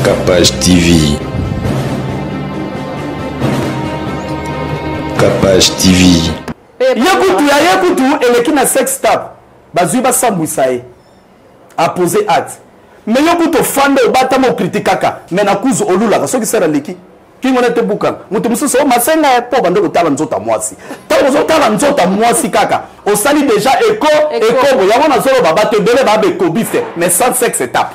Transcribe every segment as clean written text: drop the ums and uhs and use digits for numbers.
Capage TV. Capage TV. Yakutu, elle est na sex tap. Bazuba Sambousae a posé acte. Mais Yakutu fande au batamo criticaka. Mais na kuzu olula, parce que c'est la leki. Qui m'en était boucan. Moutoumoussou, so masenga po bande au talent zota moisi. Tant aux talent zota moisi kaka. Au sali déjà écho. Yavon a zolo baba te bele babe écho bifte. Mais sans sex tap.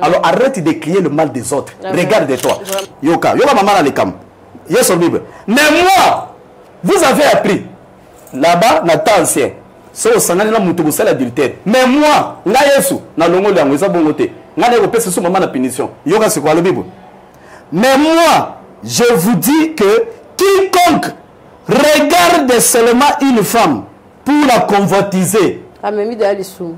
Alors arrête de crier le mal des autres. Regarde-toi. Yoka maman a les cam. Yes sur Bible. Mais moi, vous avez appris. Là-bas, na temps ancien. So sanani na mutu busala adultère. Mais moi, nga Yesu na longo liango eza bongote. Nga ne repese sous maman na punition. Yoka c'est quoi le Bible? Mais moi, je vous dis que quiconque regarde seulement une femme pour la convoitiser. Amemi de Alissoum.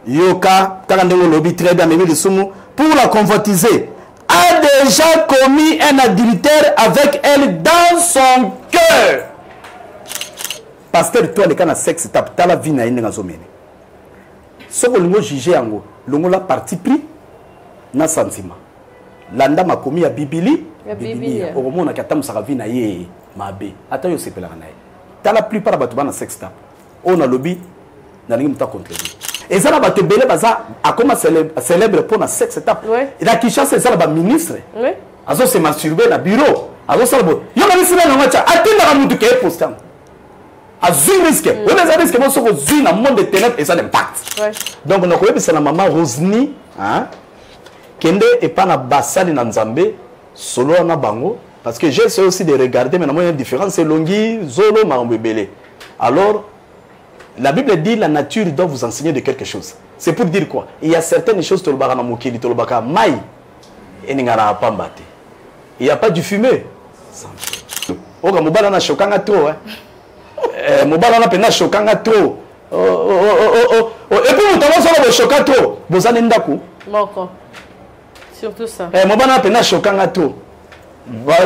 Yoka, takandego lobi très bien Amemi de Soumou pour la convoitiser a déjà commis un adultère avec elle dans son cœur. Pasteur toi les kana sexe tap tala vie na yinga zomene. Soko lingo juger yango, longo la parti pris na sentiment. Landa makomi ya bibili, bibili. Oromona katamu saka vie na ye mabe. Ata yo sepela na ye. Tala plupart batu bana sexe tap. On a lobby na lingi muta contre lui. Et ça ba te belé baza akoma célèbre pour na sexe tap. Et la Kinshasa ça ba ministre. Oui. Azo se masturber na bureau. Azo salbo. Yo na misina na ngacha atinda ka mutu ke postam. Azul risque. Oui, mais ça risque que vous soyez dans le monde des ténèbres et ça l'impact. Donc, on a connu que la maman Rosny, Kende et pas na bassali na Nzambe, solo na bango, parce que j'essaie aussi de regarder, mais il y a une différence, c'est longi, zolo, marambébélé. Alors, la Bible dit la nature doit vous enseigner de quelque chose. C'est pour dire quoi? Il y a certaines choses, tolobaka na mokili, tolobaka mai, et n'ingara pas mbate. Il n'y a pas du fumé. Oh, comme on a choquant à trop, hein. Mobala na pena chokanga trop. Et puis vous t'avez ça choquant trop. Vous en êtes d'accord? Moko. Surtout ça. Mobala na pena chokanga trop.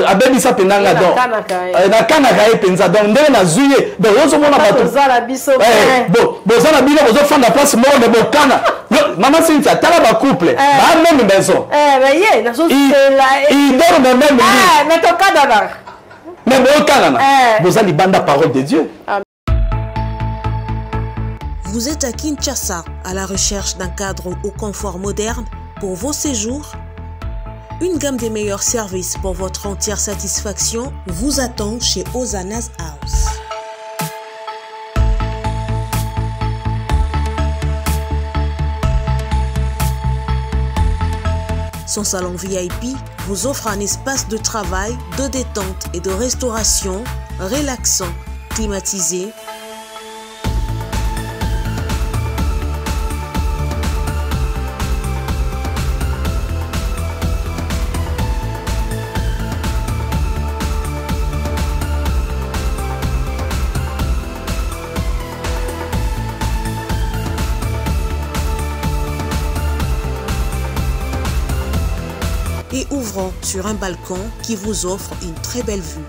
Abebi sa pena nga donc. Na kanaka e penza donc ndenge na zuye. Donc on se mona bato. Zala biso. Bon ça na bino bozo fanda place mo de bokana. Maman Cynthia tala ba couple. Ba même maison. Mais yé na so c'est là. Il dort même lit. Mais ton cadavre. Mais vous allez bande la parole de Dieu. Vous êtes à Kinshasa à la recherche d'un cadre au confort moderne pour vos séjours. Une gamme des meilleurs services pour votre entière satisfaction vous attend chez Ozanas House. Son salon VIP vous offre un espace de travail, de détente et de restauration relaxant, climatisé. Et ouvrant sur un balcon qui vous offre une très belle vue.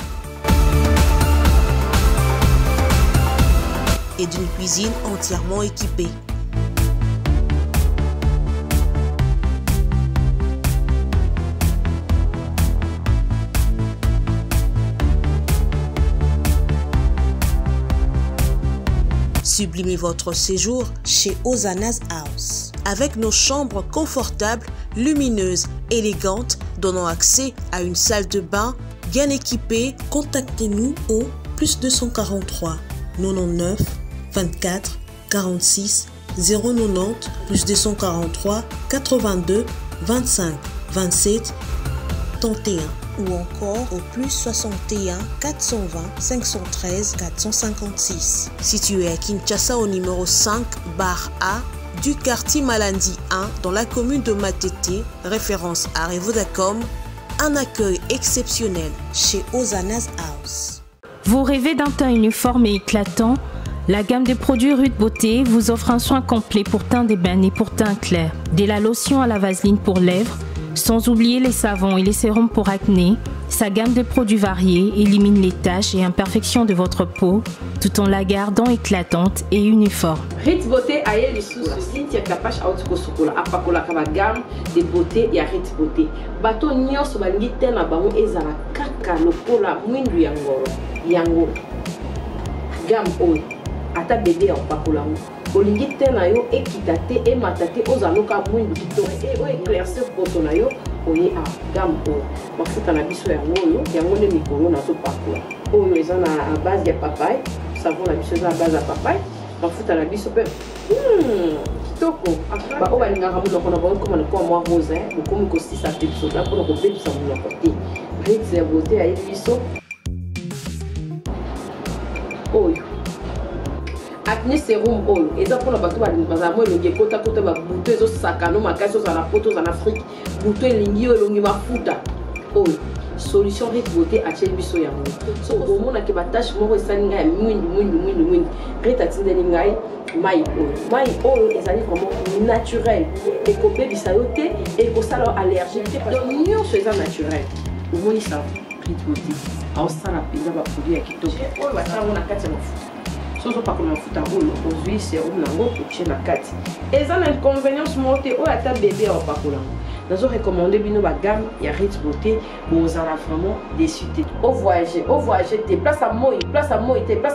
Et d'une cuisine entièrement équipée. Sublimez votre séjour chez Ozanas House. Avec nos chambres confortables, lumineuses, élégantes, donnant accès à une salle de bain bien équipée, contactez-nous au +243 99 24 46 090 +243 82 25 27 31 ou encore au +61 420 513 456. Situé à Kinshasa au numéro 5 bar A du quartier Malandi 1 dans la commune de Matete, référence à Revodacom, un accueil exceptionnel chez Ozanas House. Vous rêvez d'un teint uniforme et éclatant? La gamme de produits Rude Beauté vous offre un soin complet pour teint d'ébène et pour teint clair. De la lotion à la vaseline pour lèvres, sans oublier les savons et les sérums pour acné, Sa gamme de produits variés élimine les taches et imperfections de votre peau tout en la gardant éclatante et uniforme. Ritz Beauté a eu les sous Cynthia Kapash a outiko sokola apakola kaba gamme de beauté ya Ritz Beauté. Bato nyonso balingi tena bango ezala kaka lokola mwindu ya ngoro. Yango gamme oyo ata bébé apakola ngo. Olingi tena yo ekitate e matate ozaloka mwindu kitoko e o éclaircir poto na yo oye a gamme oyo. Mafuta na biso yango ne mikolo na to pakola. Oyo eza na base ya papaye, savon na biso eza na base ya papaye. Mafuta na biso pe kitoko ba o balingaka monoko na bango koma na kwa mwa rose bokomi kosisa te biso da mpona kobebisa monoko te. Ritz ya beauté ayebi biso oyo acné sérum oyo eza mpona bato bazala mo elongi ekota babuto ezosakano makasi ozala na poto ozala na afrique buto elingi oyo elongi mafuta oyo solution Ritz Beauté atyeli biso yango so omonaki batashe moko esali ngai ya mwindu Ritz atindeli ngai mai oyo ezali vraiment naturel ekobebisa yo te ekosala yo allergie te donc nyonso eza naturel omoni sa Ritz Beauté aosala mpenza baproduit ya kitoko oyo basala ngo na kati ya mafuta soso pakola mafuta oyo ozwi serum nango otie na kati eza na inconvénience moko te oyo ata bébé aopakola ngo nazo recommander bino ba gamme ya Ritz Beauté bozala vraiment déçu te au voyager te place à moi te place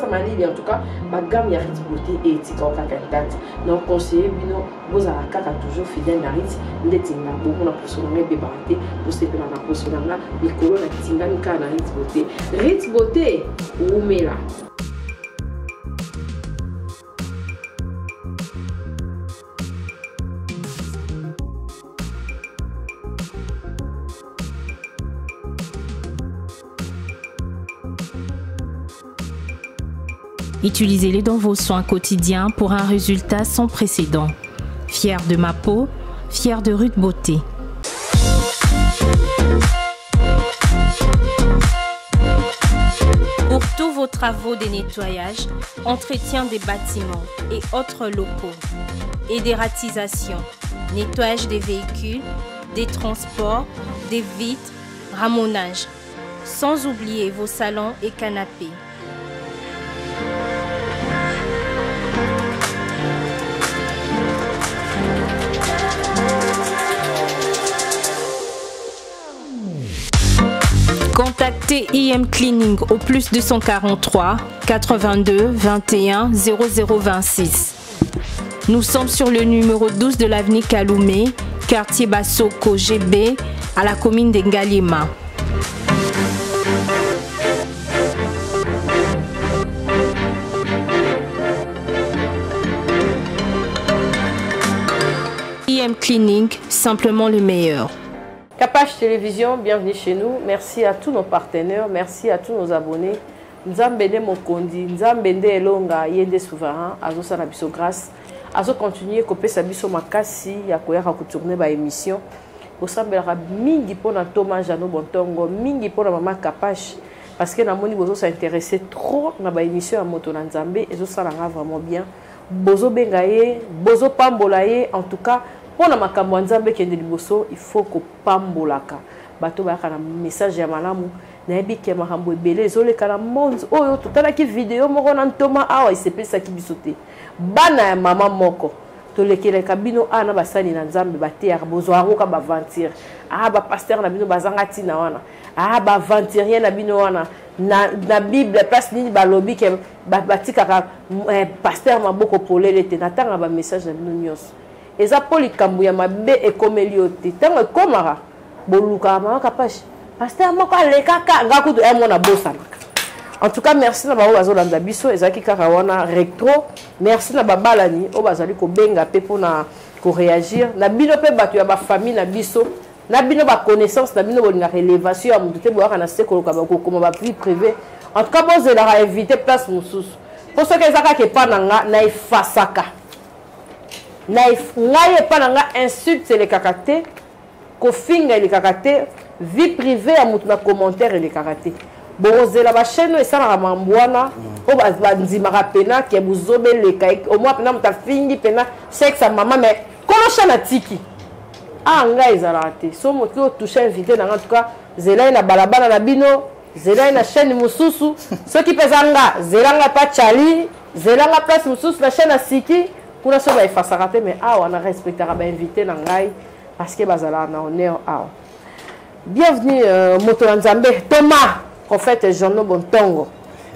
à Malili en tout cas ba gamme ya Ritz Beauté et etika okaka date donc conseiller bino bozala kaka toujours fidèle na Ritz ndetinga beaucoup na poso na bébé barate pour se pela na poso na mikolo na tingani ka na Ritz Beauté Ritz Beauté umela. Utilisez-les dans vos soins quotidiens pour un résultat sans précédent. Fier de ma peau, fier de Ritz Beauté. Pour tous vos travaux de nettoyage, entretien des bâtiments et autres locaux, et des ratisations, nettoyage des véhicules, des transports, des vitres, ramonage, sans oublier vos salons et canapés. Contactez IM Cleaning au plus 243 82 21 0026. Nous sommes sur le numéro 12 de l'avenue Kaloumé, quartier Bassoko GB, à la commune de Ngalima. IM Cleaning, simplement le meilleur. Kapash Télévision, bienvenue chez nous. Merci à tous nos partenaires, merci à tous nos abonnés. Nzambende Mokondi, Nzambende Elonga, Yende Souverain, Azo Sanabiso grâce. Azo continuer à sa biso makasi, ya koyaka tourner ba émission. Osambelaka mingi pona Thomas Jano Bontongo, mingi pona Mama Kapash. Parce que namoni bozo s'intéressait trop na ba émission à Moto na Nzambe, et zo salanga vraiment bien. Bozo bengaye, bozo pambolaye, en tout cas. Pour na makambo nzambe kende liboso il faut ko pambolaka bato ba kana message ya malamu na yebi ke makambo ebele ezole kana monde oyo totala ki vidéo moko na ntoma awa isepesa ki bisote bana ya mama moko to lekele kabino ana basani na nzambe batea bozo aroka ba ventir ba pasteur na bino bazanga tina wana ba ventirien na bino wana na bible place nini ba lobi ke batika ka pasteur maboko polele te natanga ba message na bino nyos eza polikambu ya mabe ekomeli yo te ntango ekomaka boluka Mama Kapash pasteur moko alekaka ngakutu mona bosanaka. En tout cas merci na bao bazolanda biso ezaki kaka wana rectro merci na babalani o bazali kobenga pe pona ko réagir na bino pe bato ya ba famille na biso na bino ba connaissance na bino bolinga élévation ya mutu te boaka na sekoloka ba kokoma ba vie privée. En tout cas bozela inviter place mususu pour ce que ezaka ke pa nanga na efasaka ngai pas nga insulte les kakaté kofinga les kakaté vie privée à mutu na commentaire les kakaté bozela ba chaîne et ça na mambwana o ba nzimaka pena ke buzobe le kai au moins pena mutafingi pena sexe maman mais kolo chana tiki ah nga ezalaka te so moto ki otouche invité nanga en tout cas zela ye na balabala na bino zela ye na chaîne mosusu soki mpe eza nga zelanga pa chali zelanga place mosusu na chaîne ya siki kuna so baefasaka te mais awa na respectaka bainvité na ngai parce que bazalaka na honneur awa. Bienvenue moto na nzambe Thomas prophète Jono Bontongo.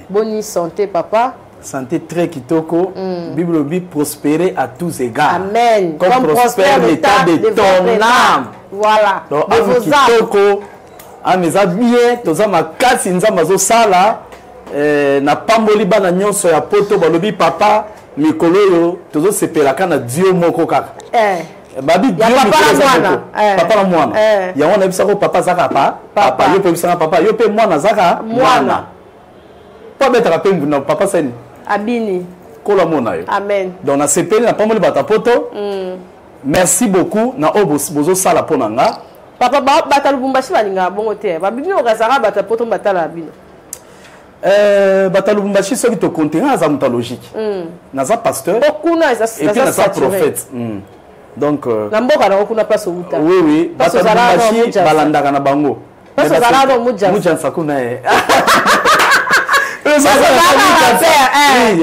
Bonne santé papa. Santé très kitoko. Bible dit prospérer à tous égards. Amen. Comme prospère l'état de ton âme. Voilà. Donc de vos kitoko. Ah mes amis, toza makasi nzamba zo sala na pamboli bana nyonso ya poto balobi papa mikolo yo tozo sepelaka na Dieu moko kaka. Babi Dieu papa na mwana. Ya wana bisako papa zaka papa yo pe bisaka papa yo pe mwana zaka mwana. Pas mettre pe mbuna papa seni. Abini. Kola mona yo. Amen. Donc na sepeli na pamboli bata poto. Merci beaucoup na bozo sala pona nga. Papa bata Lubumbashi balinga bongo te. Babini okazaka bata poto batala bino. Bata Lubumbashi soki to contenant aza muta logique. Naza pasteur. Okuna eza et puis naza prophète. Donc na mboka na okuna paso uta. Oui oui, bata Lubumbashi balandaka na bango. Paso zala no muja. Muja sakuna e.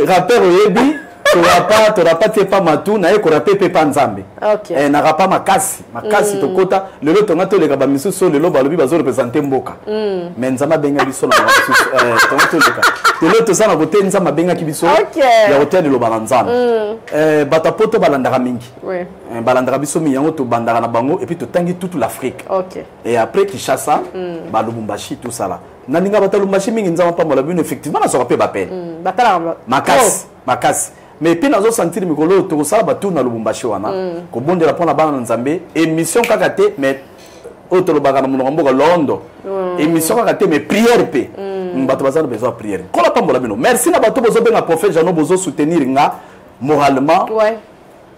Rappeur oyebi t'auras pas tes pas matou na ko rapper pepa nzambe. OK. Na rapa makasi tokota lelo tonga to le kaba misusu lelo balobi bazo représenter mboka. Mais nzamba benga biso na misusu tonga to leka. Lelo to sana kote nzamba benga kibiso. Ya hotel lo balanzana. Batapoto balandaka mingi. Oui. Balandaka biso mi yango to bandaka na bango et puis to tangi toute l'Afrique. OK. Et après Kinshasa, Lubumbashi tout ça là. Naninga bata Lubumbashi mingi nzamba pa mola bino effectivement na so rapper ba peine. Batala makasi. Mais puis nous sentir mikolo to sala batu na Lubumbashi wana ko bondela pona bana nzambe émission kaka te mais auto lobaka na munombo ka Londo émission kaka te mais prière pe bato bazana besoin prière kola pambola bino merci na bato bozo benga prophète Jano bozo soutenir nga moralement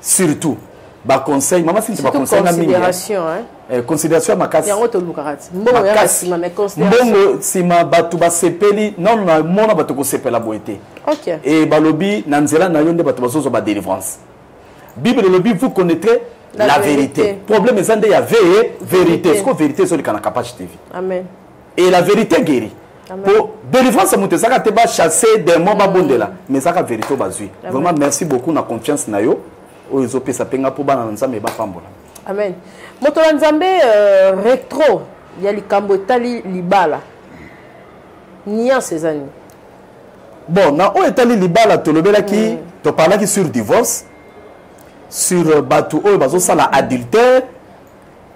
surtout ba conseil mama sinti ba conseil na mingi considération makasi yango to lukarati mbongo ya sima mais considération mbongo sima bato ba sepeli non na mona bato ko sepela boete. OK. Et balobi nanzela na yonde bato bazozo ba délivrance. Bible lobi vous connaîtrez la vérité. Problème ezande ya vérité. Est-ce que vérité sur le canal capacité? Amen. Et la vérité guérit. Pour délivrance monter ça te ba chasser des mots ba bondela mais ça ka vérité bazui. Vraiment merci beaucoup na confiance na yo. Ozo pesa penga pour bana nzambe ba pambola. Amen. Moto nzambe rétro ya likambo tali libala. Nia ces années. Bon, na o etali libala tolobela ki to parla ki sur divorce sur batu o bazo sala adultère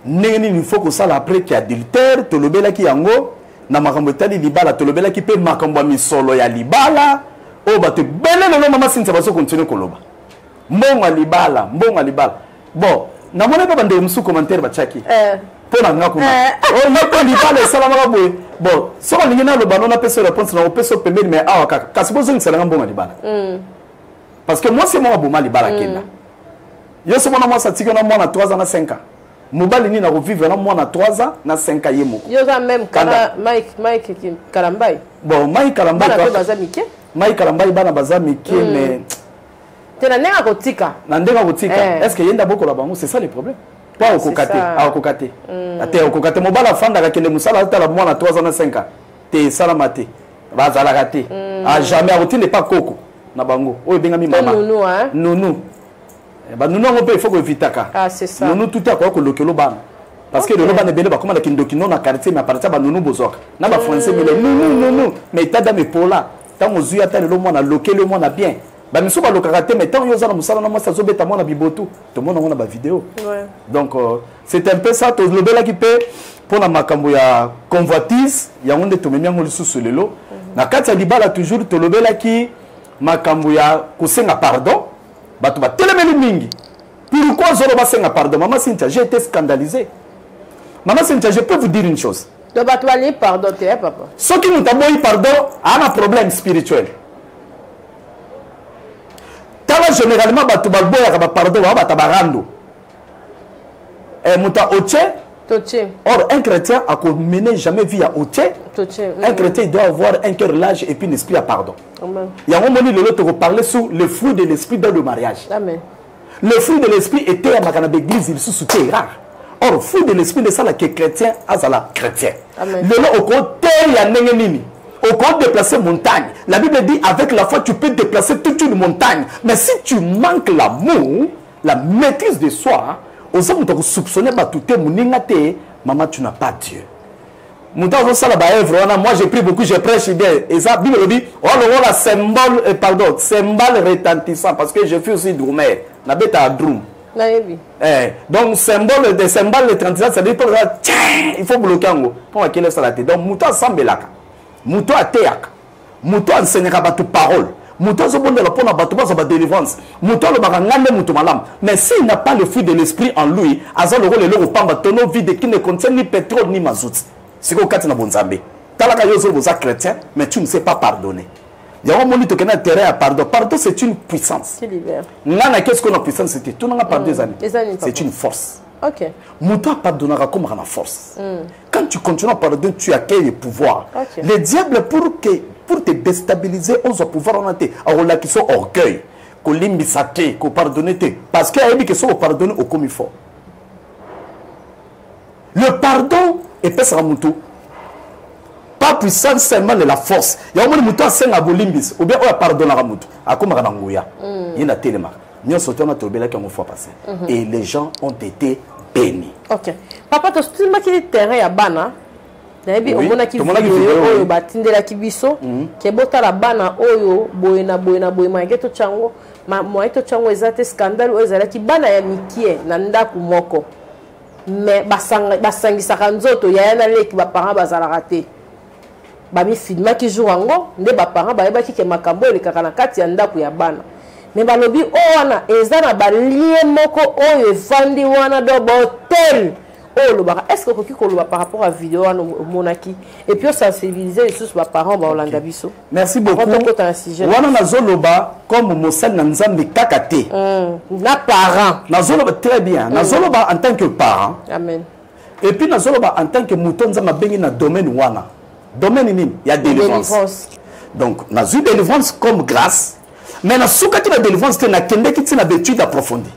neni il faut que ça après ki adultère tolobela ki yango na makambo etali libala tolobela ki pe makambo misolo ya libala o batu belele no mama sinza bazo continuer koloba mbonga libala bon na mona pa bande musu commentaire ba chaki pona ngakuna o ngako libala salama boy bon si on a le ballon, on a fait réponse na opeso pembe mais awa kaka kasi bozo ngisala ngambonga libala parce que moi c'est moi boma libala kenda yo se mona moi ça tiki na moi na 3 ans na 5 ans mobali ni na revivre na moi na 3 ans na 5 ans yemoko yo za même kana Mike Kalambai bon Mike Kalambai bana bazamike Mike Kalambai bana bazamike mais tena nenga kotika na ndenga kotika est-ce que yenda boko la bango c'est ça le problème pas au kokate ate au kokate mobala fanda ka kende musala tala mwana 3 ans na 5 ans te salamate bazala kate a jamais routine pas koko na bango o benga mi mama nonou ba nonou on peut il faut que vitaka c'est ça nonou tout à quoi ko lokelo bana parce que le bana bele ba comme la kindokino na quartier mais partir ba nonou bozoka na ba français mais nonou mais tada me pola tango zuya tala le mwana lokelo mwana bien ba miso ba lokaka mais tant yo za na musala na masa zobeta mwana bibotu to mona mona ba vidéo donc c'est un peu ça to le bela qui peut pour la makambo ya convoitise ya onde to memia ngoli susu lelo na kati ya libala toujours to le bela qui makambo ya kusenga pardon bato ba telemeli mingi pourquoi zolo ba senga pardon maman Cynthia j'ai été scandalisé maman Cynthia je peux vous dire une chose to bato ali pardon te papa ce qui nous taboyi pardon a un problème spirituel. Généralement, pardon, or, un chrétien a mené jamais vie à Oche. Un chrétien doit avoir un cœur large et puis un esprit à pardon. Il y a un moment où l'autre parler sur le fruit de l'esprit dans le mariage. Amen. Le fruit de l'esprit était à ma l'église, il se soutient rare. Or, fruit de l'esprit de ça, là, que chrétien, azala chrétien. Amen. Le au côté, il y a nengenini. Au côté déplacer montagne. La Bible dit, avec la foi, tu peux déplacer toute une montagne. Mais si tu manques l'amour, la maîtrise de soi, aux hommes, tu as soupçonné, maman, tu n'as pas Dieu. Moi j'ai pris beaucoup, j'ai prêché idée. Et ça, Bible dit, oh le symbole, pardon, symbole retentissant, parce que je fais aussi drummer. La bête à drum. Donc, symbole de symbole retentissant, ça dit, il faut bloquer en haut. Pour qu'il laisse la tête. Donc, mouton sambelaka, mouton à théâc, mouton enseignera pas toute parole. Mouton se bonne la pona batuma sa délivrance. Mouton le barangande mouton malam. Mais s'il n'a pas le fruit de l'esprit en lui, azal le rôle le pamba tono vide qui ne contient ni pétrole ni mazout. C'est quoi quand tu n'as pas bonzambé? Talaka yozo vous chrétien, mais tu ne sais pas pardonner. Il y a un moment où tu as intérêt à pardon. Pardon, c'est une puissance. C'est libère. Qu'est-ce qu'on a puissance? C'était tout le monde a pardonné des années. C'est une force. Ok. Mouton pardonnera comme on a force. Quand tu continues à pardonner, tu accueilles le pouvoir. Okay. Le diable, pour te déstabiliser, on doit pouvoir en être. Alors là, qui sont orgueil, qu'on l'imbisate, qu'on pardonne, parce qu'il y a des gens qui pardonnent au comme il faut. Le pardon est pas ça mouton. Pas puissance seulement de la force. Il y a un moment où mouton a 5 abolimbis, ou bien on a pardonné à mouton. À comme on a ngouya. Il y a un téléma. Nous sommes sortis de la fois passée. Et les gens ont été bénis. Ok. Papa, tu sais qu'il y a terrain à Bana. Nayebi omona ki video oyo batindela kibiso ke botala bana oyo boyena mageto chango moyeto chango ezate scandale oyo ezalaki bana ya mikie na ndaku moko mais basangisaka nzoto yaya na leki baparent bazalaka te bamifilmaki jour yango nde baparent bayebaki ke makambo elekaka na kati ya ndaku ya bana mais balobi oyo wana eza na balie moko oyo evandi wana do botel. Est-ce que vous avez par rapport à la vidéo monaki et puis sensibiliser les parents Olanda Bisso? Merci beaucoup. Wana nazoloba comme Moussa Nanzambe kakate. Na parent. Nazoloba très bien. Nazoloba en tant que parent. Amen. Et puis nazoloba en tant que mouton nzamba bengi na domaine wana. Domaine nini? Il y a délivrance. Donc nazu délivrance comme grâce. Mais na soukati la délivrance na kende ki tina d'étude approfondie.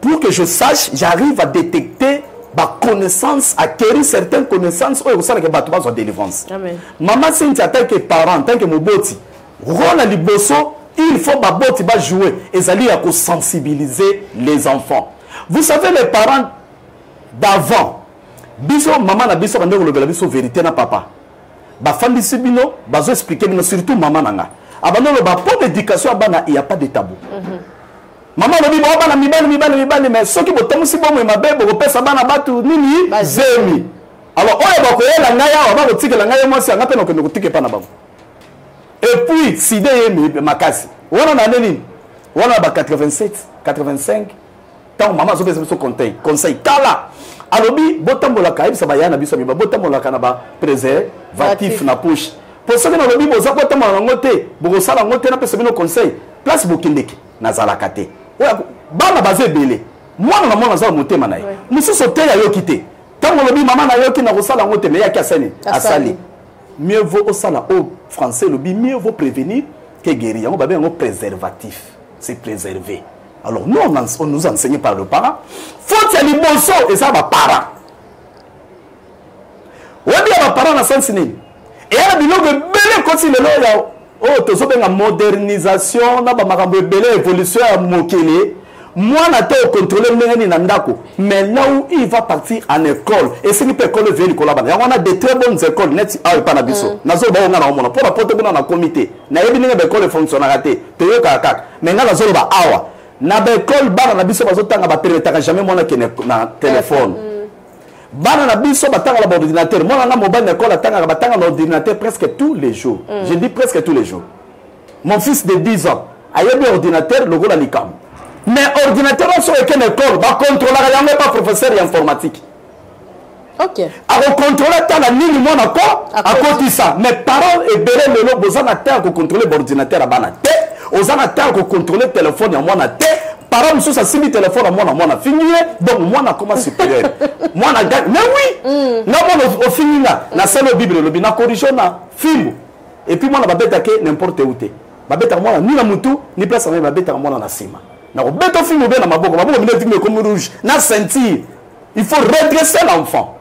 Pour que je sache, j'arrive à détecter connaissance, acquérir certaines connaissances où ça que battement soit délivrance. Maman Cynthia en tant que parent, en tant que moboti, rôle à liboso, il faut baboti ba jouer et ça lui a sensibiliser les enfants. Vous savez les parents d'avant, biso maman na biso bande ko biso vérité na papa. Ba fandi sibino, bazo expliquer surtout maman nanga. Abano ba pour l'éducation abana il y a pas de tabou. Maman le dit bon bana mibali mais ceux qui botamu si bon ma bébé ko pesa bana batu nini zemi. Alors oyo ba ko yela ngaya ba ko tikela ngaya mo si ngapena ko ndikutike pa na babo. Et puis si de yemi makasi. Wana na nini? Wana ba 87, 85 tant maman zo pesa so conseil kala. Alobi botambola ka ibisa ba yana biso ba botambola kana ba préservatif na push. Pour ceux qui n'ont pas besoin de temps, beaucoup ça na pesa bino conseil. Place bokindeki na zalakate. Bana bazé belé. Moi na mona za motema na ye. Musu sote ya yokité. Tant on lobi maman na yoki na kosala ngote me ya kasani. Asali. Mieux vaut au sala au français lobi mieux vaut prévenir que guérir. On va bien un préservatif. C'est préservé. Alors nous on nous enseigne par le parent. Faut y aller bonso et ça va parent. On dit à parent na sens ni. Et à la bilogue belé continue là. Oh, tu as une modernisation, une évolution à Mokele. Moi, je vais contrôler mais là où il va partir en école, et c'est une école vient collaborer. On a des très bonnes écoles, net à Panabiso. Nazo ba on a pour la porte dans comité. Na yebi ninga école fonctionnera te. Te yo kaka. Mais na zo ba awa. Na école ba na biso bazo tanga ba permettre jamais mona na téléphone. Bana na biso batanga la ordinateur. Moi na mobile école atanga batanga l'ordinateur presque tous les jours. Je dis presque tous les jours. Mon fils de 10 ans a eu un ordinateur logo la Licam. Mais ordinateur sur quelle école va contrôler rien pas professeur d'informatique. OK. A contrôler ta la ligne mon encore à côté ça. Mais parents et belé le logo besoin d'attendre pour contrôler l'ordinateur à bana. Aux en attendre pour contrôler téléphone à moi na té. Parents nous ça simi téléphone à moi na fini donc moi na comment supérieur. Moi na gagne. Mais oui. Na moi au fini na salle bible le bina corriger na film. Et puis moi na babeta ke n'importe où té. Babeta moi ni na mutu ni place na babeta moi na sima. Na babeta film bien na maboko mine film comme rouge na sentir. Il faut redresser l'enfant.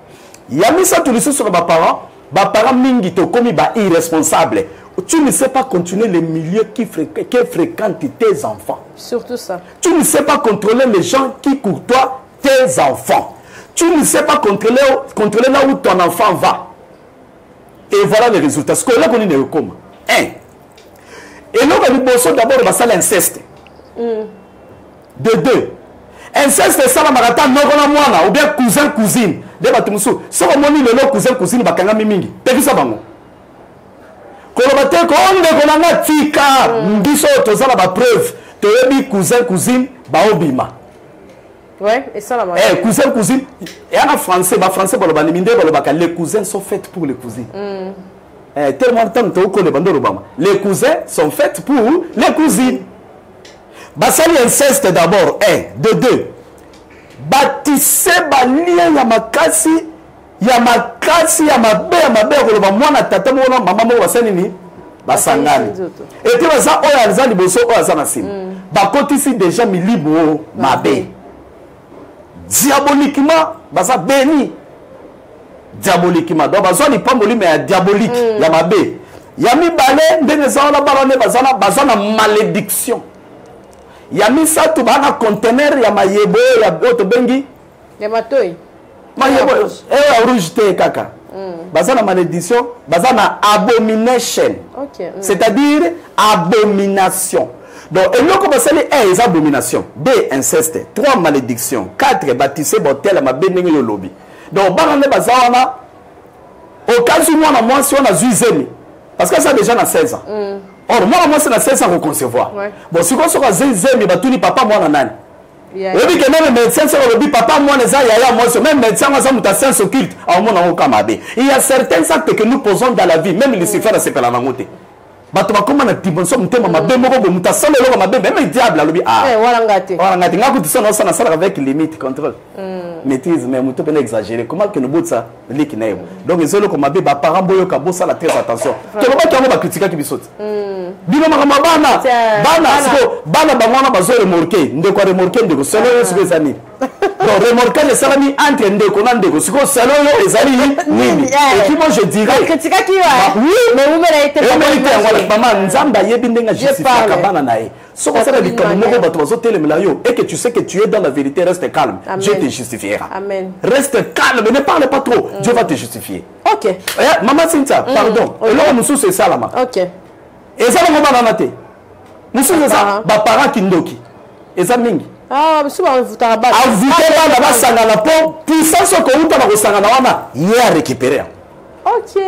Il y a mis ça tout sur les parents. Les parents mingi te commis irresponsables. Tu ne sais pas continuer les milieux qui fréquentent tes enfants. Surtout ça. Tu ne sais pas contrôler les gens qui courtoient tes enfants. Tu ne sais pas contrôler là où ton enfant va. Et voilà les résultats. Ce que là, on est comme. Un. Et là, on a d'abord l'inceste. De deux. Inceste, c'est ça la marata, non, ou bien cousin, cousine. De Batumso. Si on a le cousin, cousine, bakanga mimingi. T'as vu ça, bango? Kolobate, on a tika, mbiso, tozala ba preuve. Toyebi cousin, cousine, baobima. Ouais, et ça la marata. Cousin, cousine. Et en français, les cousins sont faits pour les cousines. Tellement de temps que les cousins sont faits pour les cousines. Basali inceste d'abord, de deux. Bâtissez lien ya makasi, ya mabe, mwana tata mwana maman basani ni basangani. Et puis ça oya alza liboso oya za nasima. Bakotisi déjà milibo mabe. Diaboliquement, basa béni. Diaboliquement. Donc baso ni pamboli mais diabolique, ya mabe. Ya mi balé ndenge za la balone bazana malédiction. Ya mis ça tout bana conteneur ya mayebo ya boto bengi ya matoi mayebo rouge te kaka bazana malédiction bazana abomination. OK. C'est-à-dire abomination. Donc et nous commençons les abominations, B inceste, 3 malédiction, 4 baptisé botel ma benengi yo lobby. Donc bana ne bazana au cas où moi si on a zuizemi parce que ça déjà na 16 ans. Or, moi, c'est la 16 ans concevoir. Bon, si on se dit, mais tu dis papa, moi, nan. Oui, que même médecin, c'est le papa, moi, les aïe, moi, même médecin, moi, ça m'a science occulte. Alors, moi, on a il y a certains actes que nous posons dans la vie, même les suffères à se faire la mamote. Bato bakoma na tibonso mutema mabe moko bo mutasala loko mabe même diable alobi wala ngati ngaku tisona sana sana avec limite contrôle maîtrise mais muto pena exagérer comment que nous bout ça liki na yebo donc ezolo ko mabe ba parents boyo ka bossa la très attention to ba kango ba critiquer ki bisoti bino mama bana siko bana bangwana bazo remorquer ndeko remorquer ndeko solo siko ezani donc remorquer les salami entre ndeko na ndeko siko solo ezali nini et puis moi je dirais critiquer qui va oui mais vous me l'avez été maman nzamba yebi ndenga justifier kabana nae so ko sala bikamu moko bato bazotelemela yo et que tu sais que tu es dans la vérité reste calme. Amen. Dieu te justifiera. Amen. Reste calme ne parle pas trop. Dieu va te justifier. OK. Maman Cynthia pardon et là nous sous c'est ça là. OK. Et ça on va nanaté nous sous ça ba parents kindoki et ça mingi monsieur va vous tabac avouter là ba sanga la po puissance ko uta ba ko sanga na wana hier récupérer. OK.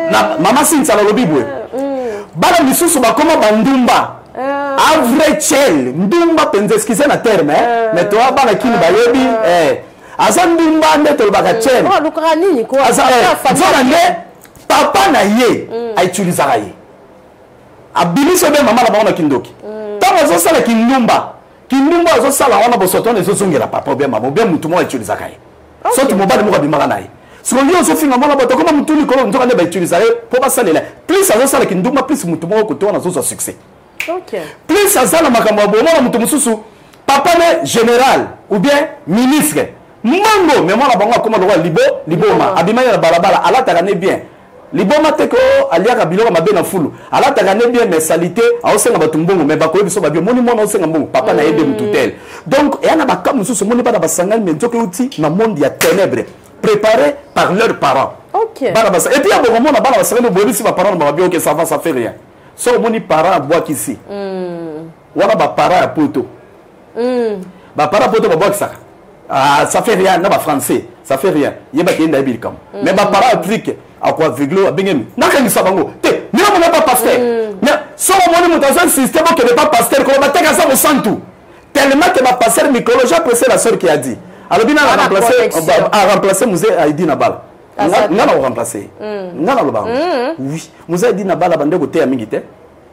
Na maman Cynthia la lobi boy bala misusu bakoma bandumba a vrai chel ndumba penze skize na terme mais toi bana kini bayebi asa ndumba ndeto baka chel lukara nini quoi asa papa na ye a utiliser ye abimiso be mama la bana kindoki tango zo sala kindumba zo sala wana bosoto ne zo zongela papa be mama be mutu mo a utiliser ye so tu mobali mo kabimaka na ye si on dit on se fait un bateau comme un tour on doit aller utiliser pour passer les plus ça ça qui nous plus mutu mo ko to na zo succès. OK. Plus ça ça la makambo bo na mutu mususu papa ne général ou bien ministre mango mais moi la bango comme le liboma abima ya balabala ala takane bien liboma teko aliaka biloko mabe na fulu ala takane bien mais salité a osenga batumbongo mais bakoyebi so babio moni mona osenga mbongo papa na yede mututel donc et ana bakam mususu moni bana basangani mais nzoke uti na monde ya ténèbres préparés par leurs parents. OK. Et puis, à un moment, on a si mes parents m'ont dit que ça va, ça fait rien. Sauf mon parents boivent ici. Voilà, mes parents à poto. Mes parents à poto, ils boivent ça. Ça fait rien, non, français. Ça fait rien. Il y a des gens qui ont mais mes parents appliquent à quoi viglo, à bingem. N'a qu'un sabango. Mais on n'a pas pasteur. Mais sauf mon dans un système qui n'est pas pasteur, qu'on va faire ça au centre. Tellement que ma pasteur mycologie, après c'est la soeur qui a dit. Alors, bien, on a remplacé Mouzé Aïdi Nabal. On a remplacé. Oui. Mouzé Aïdi Nabal a bandé côté à Mingite.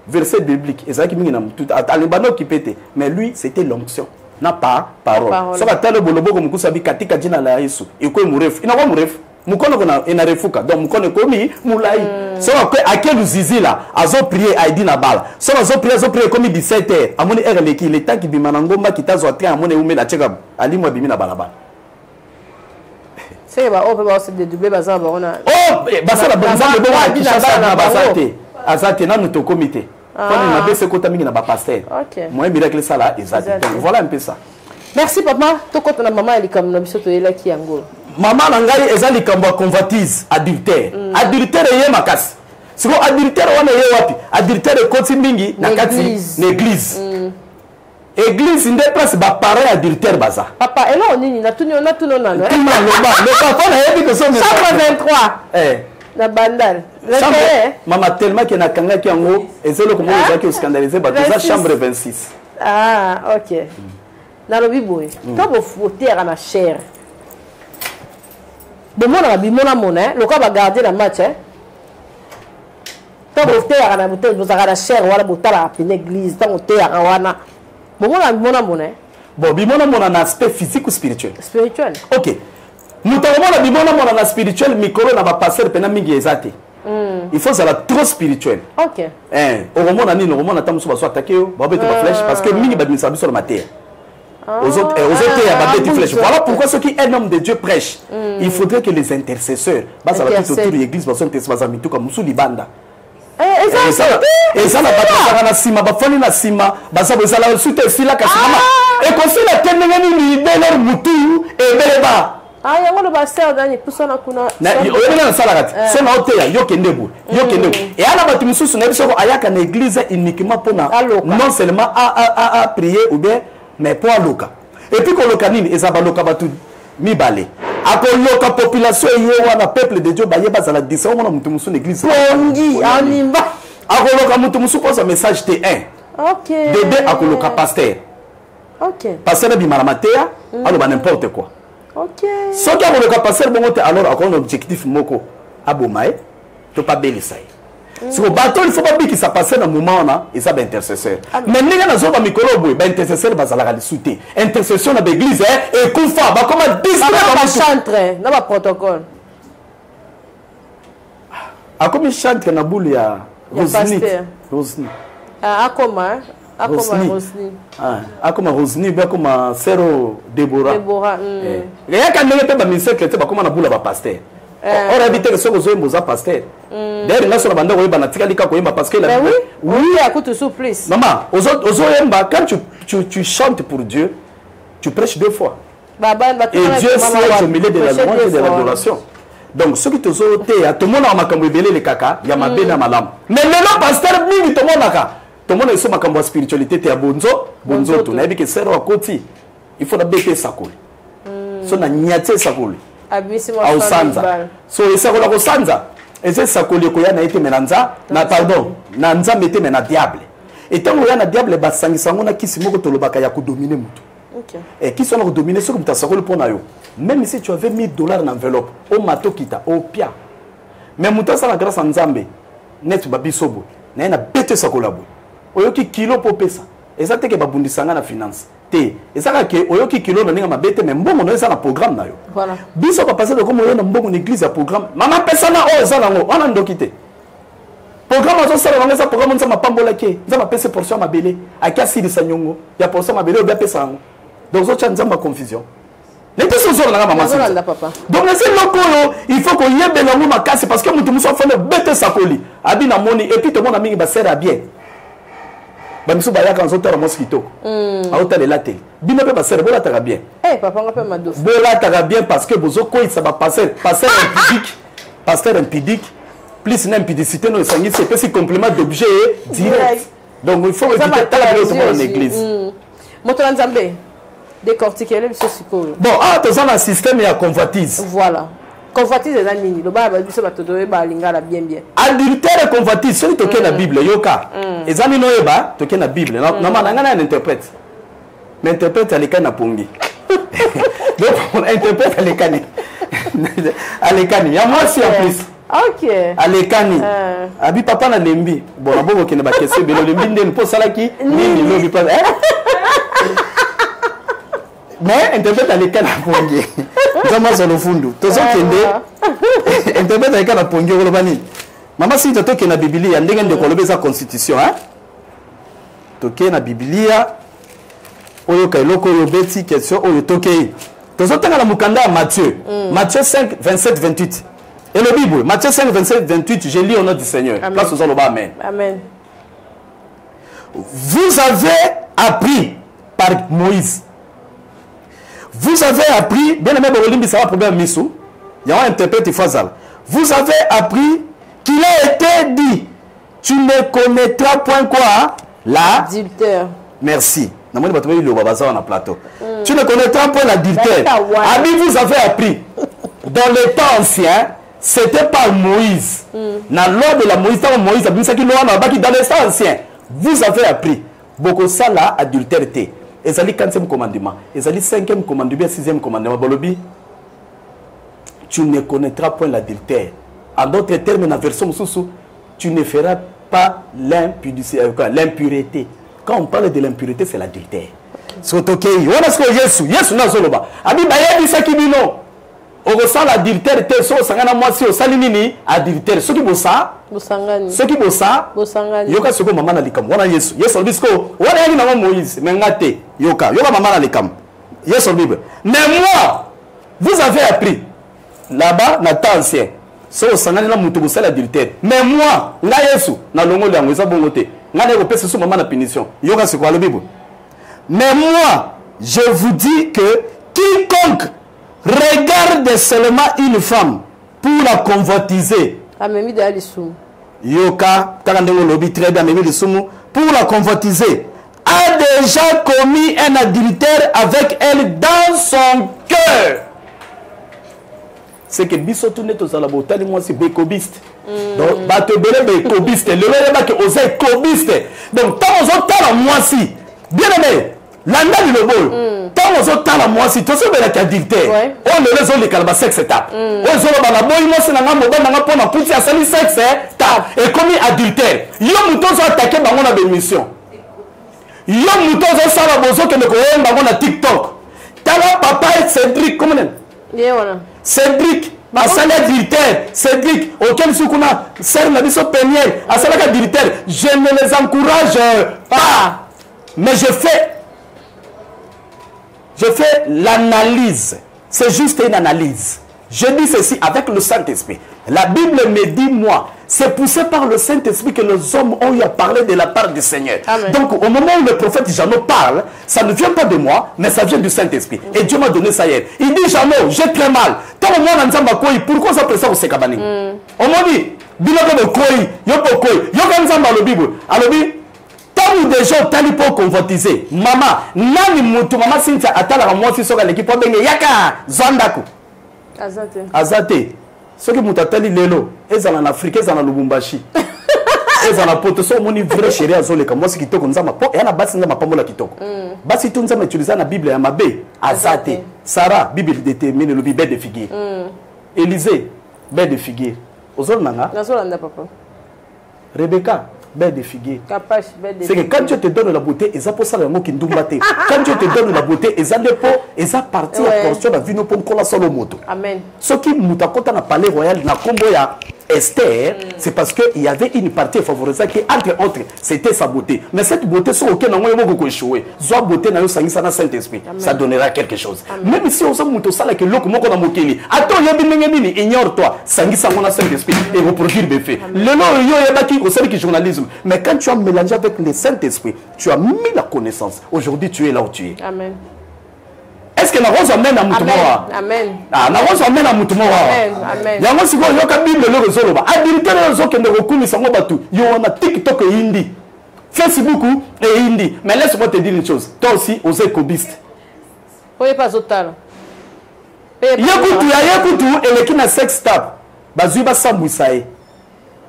Verset biblique. Et ça qui m'a tout à l'ébano qui pétait. Mais lui, c'était l'onction. N'a pas parole. Ça va tellement bolobo comme Koussabi Katika Djina la Yesu. Et quoi mouref. Il n'a pas mouref. Moukono na refuka. Donc Moukono komi moulai. So à quel zizi là. Azo prier Aïdi Nabal. So azo prier comme 17h. À mon heure l'équipe. Le temps qui bimanangoma qui t'a zoté à mon eumé la tchegab. Ali moi bimina balaba. C'est bah on peut voir c'est de doubler bazar bah on a. Oh, bazar la bazar de bon à Kinshasa na bazate. Azate na nous to comité. Quand on a baissé côté mingi na ba pasteur. OK. Moi miracle ça là exact. Donc voilà un peu ça. Merci papa. To quand na maman elle comme na biso to ela ki yango. Maman na ngai ezali kambo convoitise adultère. Adultère yé makasi. Siko adultère wana yé wapi? Adultère koti mingi na kati l'église. Église inde place ba parents adultère baza. Papa et là on nini na tuni on a tout non non. Le papa na yebi que son chambre 23. Na bandal. Maman tellement que na kanga ki yango ezelo comme on qui scandaliser ba za chambre 26. Ah, OK. Na lobi boy. To bo fouter na chair. Bon mona bimona mona, le quoi va garder la match to bo fouter na botel bo za chair wala botala pe l'église, to boter wana. Bon mona mona. Bon bimona mona un aspect physique ou spirituel? Spirituel. OK. Nous t'avons bimona mona na spirituel micro na ba passer pena mingi ezate. Il faut ça la trop spirituel. OK. Au moment na nini, au moment na tamu so ba so attaquer yo, ba beto ba flèche parce que mingi ba misabi sur la matière. Aux autres, il y a des flèches. Voilà pourquoi ceux qui un homme de Dieu prêche, il faudrait que les intercesseurs, ça va être autour de l'église, parce que c'est comme sous Libanda. Et ça, la bataille na sima, ba foni na sima, ba ça la soute fila kasama. Et quand c'est la tenengani ni beler mutu et beleba. Ah, yango le pasteur dani pusana kuna. Na yo na sala kati. So na hotel yo kendebu. Yo kendebu. Et ala batu mususu na biso ayaka na église uniquement pour non seulement à prier ou bien mais pour loka. Et puis qu'on loka nini ezaba loka batu mibale. Ako loka population yo wana peuple de Dieu ba yeba za la descend mona mutu musu l'église. Pongi animba. Ako loka mutu musu pose message T1. OK. Dede ako loka pasteur. OK. Pasteur bi malamatea, alors ba n'importe quoi. OK. Ce qui a loka pasteur bongote alors ako un objectif moko abomae to pas belisai. Si le bateau, il ne faut pas dire que ça passe dans le moment et ça va intercesseur. Mais nous avons un micro, intercesseur va la souter. Intercession dans l'église et qu'on fait, comme un disque dans le protocole. Ah, comme il chante dans la boule, il y a Rosny. Ah, comment Rosny. Ah, comme Rosny, comme Sero Déborah. Il y a quand même un ministère qui était comme la boule à pasteur. On a évité que ce soit un pasteur. D'ailleurs, il y a sur la bande où il y a un tika parce que oui, écoute souplesse. Maman, quand tu chantes pour Dieu, tu prêches 2 fois. Et Dieu siège au milieu de la louange et de l'adoration. Donc, ceux qui te sont ôtés, tout le monde a macamboué les caca, il y a ma benne à ma lame. Mais le pasteur, tout le monde a tout le monde est sur ma spiritualité, tu es à bonzo, tu n'as vu que c'est à côté. Il faut bêter sa coule. Son a niaté sa coule. Au Sanza. So, et ça, au Sanza. Et c'est ça que les Koya n'a été menanza, pardon, Nanza mettait mena diable. Et tant que le diable, bah, sangisangona qui se moque le baka ya ko dominer mutu. Et qui sont dominés, c'est comme ta sarole pour nayo. Même si tu avais $1000 dans l'enveloppe, au mato kita, au pia. Mais muta ça la grâce à Nzambe, net babi sobo, n'a na bête sa kolabo. Oyoki kilo pour pesa. Et ça te que babundi sanga na finance. Et ça que oyoki kilo na ninga mabete mais mbongo no ça na programme nayo. Voilà. Biso pa passer de comme oyo na mbongo l'église ya programme. Mama pesa na o ça nango, on a ndokité. Programme azo sala ngeza programme nza mapambola ke, nza mapese portion mabele, akasi de sanyongo, ya portion mabele obia pesa ngo. Donc ça tient ma confusion. Les deux sont sur la maman. Donc c'est loco, il faut qu'on y ait bien ma casse parce que nous sommes fait bête sa colis. Abina moni et puis tout le monde a mis sert à bien. Bamiso baya quand on t'a mosquito. A hôtel la télé. Bina pe passer bola ta bien. Eh papa on a fait ma dose. Bola ta bien parce que bozo ko ça va passer pasteur impudique. Plus l'impudicité nous sangi c'est petit complément d'objet direct. Donc il faut éviter tout le monde en église. Motola Nzambe. Décortiquer les psychologues. Bon, tu as un système et un convoitise. Voilà. Convoitise est un mini. Le bas de ça, tu dois bien bien. Adultère et convoitise, c'est ce que la Bible, yoka. Et ça, nous n'avons pas la Bible. Non, on a un interprète. Mais interprète, elle est canne à pongi. Donc, on interprète, elle est canne. Elle est canne. Il y a moi aussi en plus. Ok. Elle est canne. Abi papa na lembi. Bon, la bonne qui n'a pas cassé, mais le lembi n'est pas ça là qui. Ni le pas. Mais interprète à l'école à Pongi. Comment ça le fond? Tout ça qui est interprète à l'école à Pongi. Maman, si tu as la Bible, il y a des gens qui ont sa constitution. Tu as la Bible, il y a des question, il y a tozotanga na mukanda ya Matthieu. Matthieu 5, 27, 28. Et le Bible, Matthieu 5, 27, 28, je lis au nom du Seigneur. Amen. Place aux hommes, amen. Amen. Vous avez appris par Moïse. Vous avez appris, bien aimé, ça va problème Missou. Il y a un interprète Fazal. Vous avez appris qu'il a été dit, tu ne connaîtras point quoi? L'adultère. Merci. Tu ne connaîtras point l'adultère. Ami, vous avez appris. Dans les temps anciens, c'était par Moïse. Dans l'ordre de la Moïse, dans les temps anciens, vous avez appris. Beaucoup ça là, adultère. Et ça, 4e commandement. Et ça, 5e commandement, 6e commandement. Bolobi, tu ne connaîtras point l'adultère. En d'autres termes, dans la version sous, tu ne feras pas l'impureté. Quand on parle de l'impureté, c'est l'adultère. C'est ok. On a ce que Jésus. Jésus n'a pas dit. Abi baye dit ça qui dit non. On ressent l'adultère. So sangana moi si o salinini adultère. Ce qui bossa. Bosangani. Ce qui bossa. Bosangani. Yoka soko maman na likam. Wana Yesu. Yesu bisko. Wana yaki na Moïse. Mais ngate. Yoka. Yoka maman na likam. Yesu Bible. Mais moi, vous avez appris là-bas na temps ancien. So sangana na mutu bossa l'adultère. Mais moi, nga Yesu na longo liango eza bongote. Nga ne repese sous maman na punition. Yoka c'est quoi le Bible? Mais moi, je vous dis que quiconque regarde seulement une femme pour la convoitiser. Yoka, pour la convoitiser, a déjà commis un adultère avec elle dans son cœur. C'est que biso tourne tous à la botale, moi c'est bécobiste. Donc, batebele bécobiste, le lèvre que osé cobiste. Donc, tant aux autres, moi si, bien aimé. L'anda du bol. Tant aux autres, moi si, tout ça, c'est l'adultère. On le raison les calbas sexe tape. On se voit la boy, moi c'est la gamme, on a pour la pousse à salir sexe tape. Et commis adultère. Yo mouton sont attaqués par mon émission. Yo mouton sont ça la bozo que nous connaissons par mon TikTok. Tala papa et Cédric, comment on est? Cédric. À salaire adultère, Cédric, auquel Soukouna, Serre Nabiso Peniel, à salaire adultère, je ne les encourage pas. Mais je fais l'analyse. C'est juste une analyse. Je dis ceci avec le Saint-Esprit. La Bible me dit, moi, c'est poussé par le Saint-Esprit que les hommes ont eu à parler de la part du Seigneur. Amen. Donc, au moment où le prophète Jeannot parle, ça ne vient pas de moi, mais ça vient du Saint-Esprit. Et Dieu m'a donné ça hier. Il dit, Jeannot, j'ai très mal. Tant au moins, pourquoi ça peut ça au Sekabani? On m'a dit, Bilogo de Koi, Yoko Koi, Yoko Nzamba le Bible. Alors, tant où des gens t'allent pour convoitiser, maman, nani mutu, maman Cynthia, attends la moi si soka l'équipe, pour benga, yaka, Zandaku. Azate. Azate. Ce qui m'outatali lelo, ils sont en Afrique, ils sont en Lubumbashi. Ils sont en Poto, ils sont en vrai chéri à Zoleka. Moi, c'est qui toko nzama. Et na basi nzama pamola kitoko. Basi tu nzama utiliser la Bible ya mabe. Azate. Sarah, Bible détermine le Bible de figure. Élisée, belle de figure. Ozol nanga. Nazolanda papa. Rebecca. Belle de figure. C'est que quand Dieu te donne la beauté, ils ont pour ça le mot qui nous batte. Quand Dieu te donne la beauté, ils ont des pots, ils ont parti à portion de la vie pour qu'on la solo moto. Amen. Ce qui nous a quand on a parlé royal, na Comboya Esther, c'est parce qu'il y avait une partie favorisée qui, entre autres, c'était sa beauté. Mais cette beauté, sur laquelle on a beaucoup échoué, soit beauté dans le Saint-Esprit, ça donnera quelque chose. Amen. Même si on a moto ça, que l'autre mot qu'on a moqué, attends, ignore-toi, Saint-Esprit et reproduire des faits. Le nom, il y a qui au sein du journalisme. Mais quand tu as mélangé avec le Saint-Esprit, tu as mis la connaissance. Aujourd'hui, tu es là où tu es. Amen. Est-ce que la rose amène à Moutoumora? Amen. Ah, la rose amène à Moutoumora. Amen. Amen. Yango siko yoka Bible le rezoloba. Habilité le rezo que ne reconnait sango batu. Yo on a TikTok et Hindi. Facebook et Hindi. Mais laisse-moi te dire une chose. Toi aussi, aux écobistes. Oui, pas total. Yakutu, et qui n'a sex tap. Bazuba Sambousae.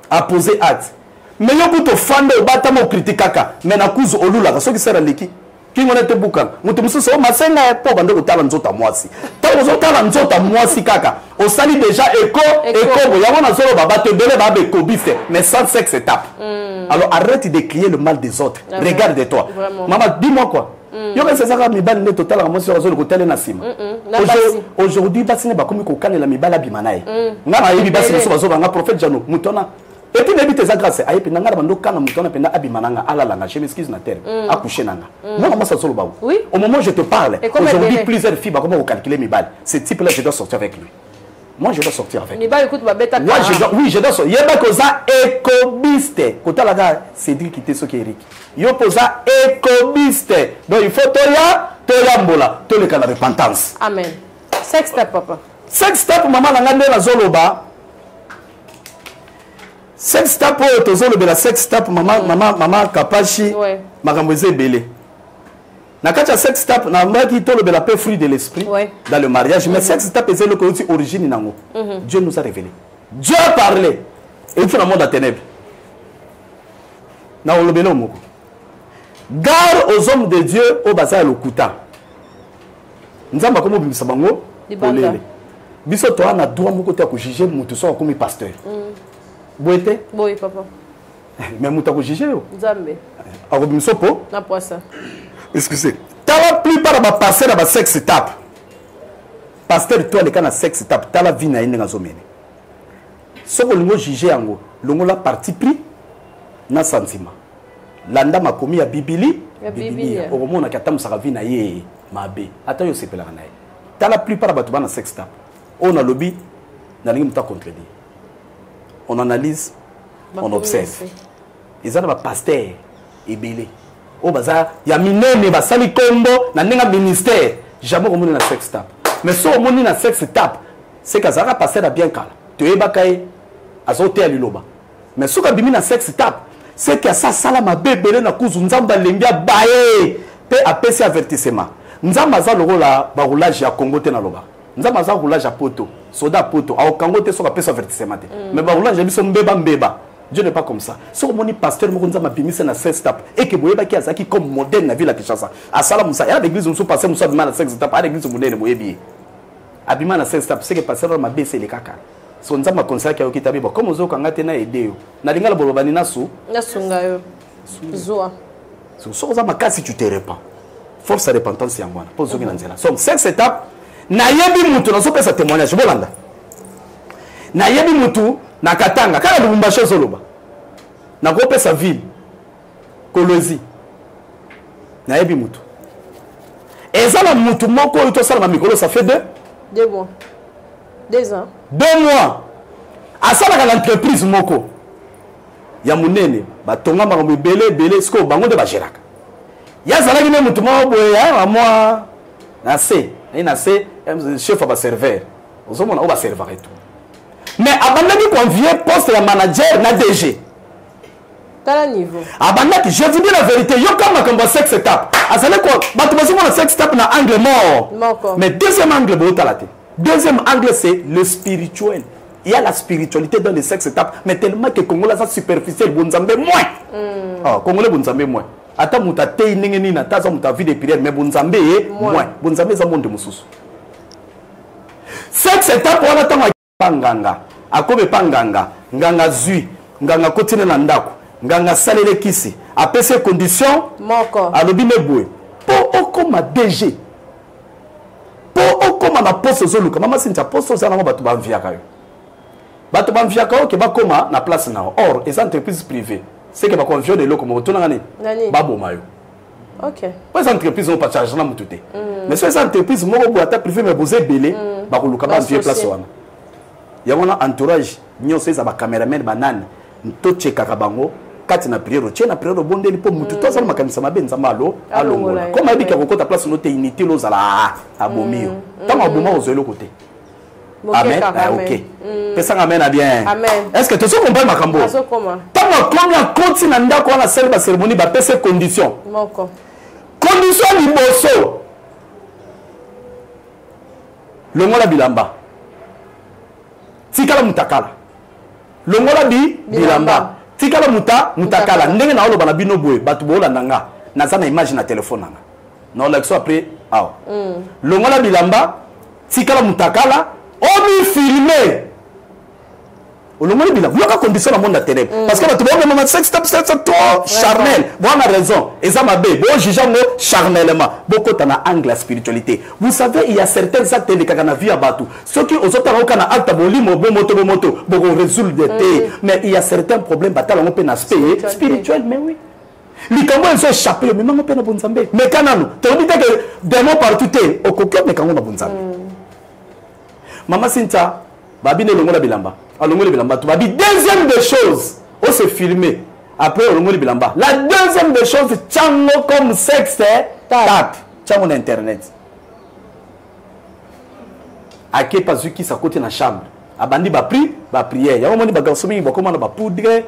A posé acte. Mais yakutu fande batamo criticaka. Mais na kuzu olula. Parce que c'est la leki. Qui on était boucan. Moutoumoussou, ma scène n'est pas bandé au talent nzota moisi. Tant aux talent nzota moisi kaka. Au sali déjà écho. Yavon a zolo baba te donne baba écobiste. Mais sans sexe étape. Alors arrête de crier le mal des autres. Regarde-toi. Maman, dis-moi quoi. Yoka César mi bal ne total à moi sur le côté Nassima. Aujourd'hui, Bassine Bakomi Kokane la mi bala bimanae. N'a pas eu Bassine sur le prophète Jano. Moutona. Et puis n'habite ça grâce à épina ngara bando kana mutona penda abimananga alalanga je m'excuse na terre accoucher nanga moi ça solo baou oui au moment où je te parle aujourd'hui plusieurs filles comment vous calculer mes balles ce type là je dois sortir avec lui moi je dois sortir avec lui écoute ma bête moi je dois oui je dois sortir yeba koza écobiste kota la gars Cédric qui était ce qui Eric yo posa écobiste donc il faut toya mbola to le kana repentance amen sex step papa sex step maman nanga ndé na zoloba sex step tozo le la sex step maman kapashi makambo ezebele na kacha sex step na maki to le la peu fruit de l'esprit dans le mariage mais sex step ezelo ko aussi origine nango Dieu nous a révélé Dieu a parlé et il faut le monde à ténèbres na olobelo moko gare aux hommes de Dieu au bazar lokuta nzamba komo bimisa bango olele biso to na droit moko te ko juger mutu so comme pasteur boete boy papa mais mutu ko juger yo nzambe ako bimso po na poisa excusez tala plupart ba passer na ba sex étape pasteur toi le kana sex étape tala vie na yenga zomene soko lingo juger yango longo la parti pris na sentiment landa makomi ya bibili au moment na kata musaka vie na ye mabe ata yo sepela na ye tala plupart ba tuba na sex étape on a lobby na lingi muta contredire on analyse on observe ils ont ba pasteur ebele o baza ya minene ba sali kombo na ndenga ministère jamais komoni na sex étape mais so omoni na sex étape c'est que ça va passer à bien kala to ebakaye azote aliloba mais soka bimi na sex étape c'est que ça sala mabebele na kuzu nzamba lembia bae pe apesi avertissement nzamba za lokola ba roulage ya Congo te na loba nzamba za roulage ya poto soda poto au Congo te soka pesa avertissement te mais ba roulage biso mbeba Dieu n'est pas comme ça so moni pasteur mo nzamba bimisa na sex étape et que boyeba ki azaki comme modèle na ville ya Kinshasa asala musa ya l'église muso passer musa bima na sex étape à l'église modèle boyebi abima na sex étape c'est que pasteur ma baisser les kaka so nzamba conseil ki okita bibo comme ozo kanga te na aider na lingala bolobani nasu nasunga yo zoa so za makasi tu te repens force à repentance yango na pose na nzela so sex étape na yebi mutu na so pesa témoignage bolanda na yebi mutu na katanga kala Lubumbashi zoloba na ko pesa ville Kolozi na yebi mutu ezala mutu moko ito sala mikolo ça fait 2 mois 2 ans 2 mois asala ka l'entreprise moko ya munene batonga makambo belé siko bango de bageraka ya zala ki mutu moko boye ya moi na C chef ba serveur ozomona o ba serveur et tout mais abandaki convier poste ya manager na DG quel niveau abandaki je vous dis la vérité yo kama makambo sex étape azale ko bato basoma na sex étape na angle mort mais deuxième angle deuxième angle c'est le spirituel. Il y a la spiritualité dans les sex étapes, mais tellement que Congolais ça superficiel, bonzambe moins. Ah, Congolais bonzambe moins. Ata muta te ningeni na taza muta vie de prière, mais bonzambe moins. Bonzambe za monde mususu. Sex étape wana tanga panganga, akobe panganga, nganga zui, nganga kotine na ndako, nganga salele kisi, apese condition moko. Alobi mebwe. Po okoma DG. Po okoma na poste zoluka, mama sinja poste za na batu ba mviaka yo. Bato bamviaka ke bakoma na place na or les entreprises privées c'est que ba convient de loko mo tona ngani baboma yo OK les entreprises ont pas chargé na mututé mais ces entreprises moko bo ata privé mais bozé belé ba koluka ba vie place wana ya wana entourage nyose za ba cameraman banane to cheka ka bango kati na priero chena priero bondeli po mutu to za makanisa mabenza malo alongola comme abika kokota place no te unité lo za la abomio tant aboma ozelo côté. Amen. Ah, ok. Pesanga amen a bien. Amen. Est-ce que tu sais comprendre ma cambo? Tant qu'on continue à ndako na célébrer cérémonie ba pese condition. Moko. Condition liboso. Longola bilamba. Tikala mutakala. Longola bilamba. Tikala mutakala. Ndenge na oloba na bino boye batu bola nanga. Na za na image na téléphone nanga. Na olakso après ah. Longola bilamba. Tikala mutakala. Omi filmé. au longoli bilan yoka condition na monde à ténèbres parce que tu vois même sexe tape c'est trop charnel bon on a raison et ça m'a bé bon jugeant charnellement beaucoup t'as angle la spiritualité vous savez il y a certains actes de kaka na vie à batu ceux qui aux autres ont kana acte bolimo bon moto beaucoup résoudre des mais il y a certains problèmes batala on peut aspect spirituel mais oui les Camerounais sont échappés mais maman peut na bonzambe mais kananu tu dis que démon partout t'es au coquille mais quand on a bonzambe maman Cynthia babine longola bilamba alongoli bilamba tu babi deuxième des choses on se filmer après alongoli bilamba la deuxième des choses tchango comme sexe tape tchango na internet ake pazu qui sa côté na chambre abandi ba prière ya moni ba garçon mingi ba komana ba poudre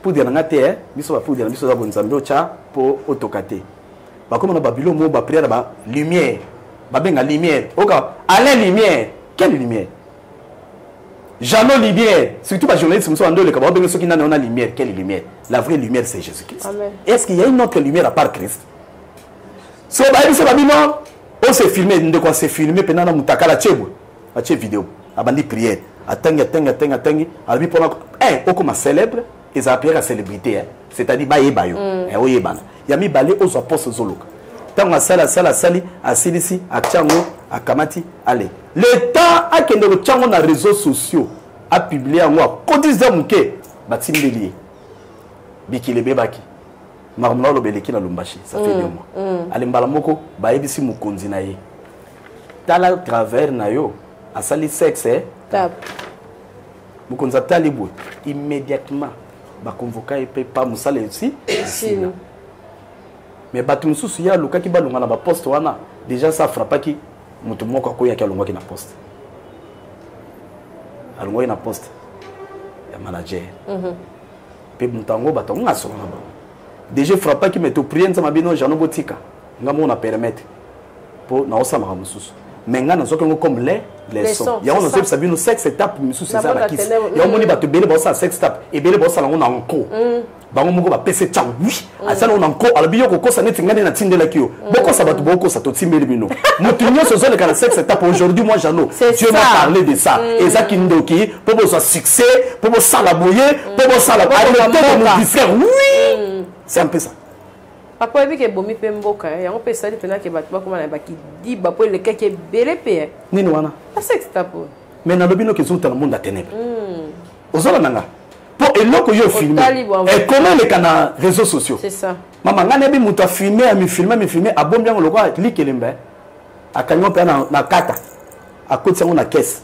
na ngate biso ba poudre biso za bonzambe cha po otokate ba komana ba bilo mo ba prière ba lumière ba benga lumière oka allez lumière quelle lumière Jeannot lumière surtout pas journaliste nous sommes en deux le cabo benga ceux qui n'en a lumière quelle lumière la vraie lumière c'est Jésus-Christ est-ce qu'il y a une autre lumière à part Christ so ba biso ba bino on s'est filmé de quoi c'est filmé pendant na mutakala chebo a che vidéo abandi prière atangi albi pona okoma célèbre et ça appelle la célébrité c'est-à-dire ba yebayo oyebana ya mi balé aux apôtres zoloka tant sala sali asilisi achango akamati allez le temps a kende ko chango na réseaux sociaux a publié moi kodisa muke batimbeli bikile bebaki marmona lo beleki na lumbashi ça fait 2 mois ale mbala moko ba yebisi mukonzi na ye tala travers na yo asali sexe tap mukonza talibwe immédiatement ba convoquer et pas musala ici mais batu mususu ya luka ki balunga na ba poste wana déjà ça frappe qui mutu moko akoya ki alunga ki na poste alunga na poste ya manager pe mutango batonga asonga ba déjà frappe qui meto prier nzama bino jano botika ngamo na permettre po na osama ka mususu mais nga na zokengo comme les sons ya on sait sabino sexe étape mususu c'est ça la kiss ya moni bato bele ba ça sexe étape et bele ba ça na nko bango moko ba pese tchang oui asala on nko albiyo ko kosa neti ngane na tindela kio boko sa bato boko sa to timbeli bino mutu nyoso zone ka sexe étape aujourd'hui moi Jano Dieu m'a parlé de ça et ça qui ndoki pour bo succès pour bo sala boyer pour bo sala arrêter de nous distraire oui c'est un peu ça papa ebi ke bomi pe mboka yango pe sali pena ke bato bakoma na baki di ba po le keke bele pe nini wana a sexe tapo mais na lobino ke zonta na monde a ténèbres ozola nanga pour eloko yo filmer et comment les canaux réseaux sociaux c'est ça maman ngane bi muta filmer a mi filmer a bombi yango lokwa cliquer lemba akanyo pe na kata a côté yango na caisse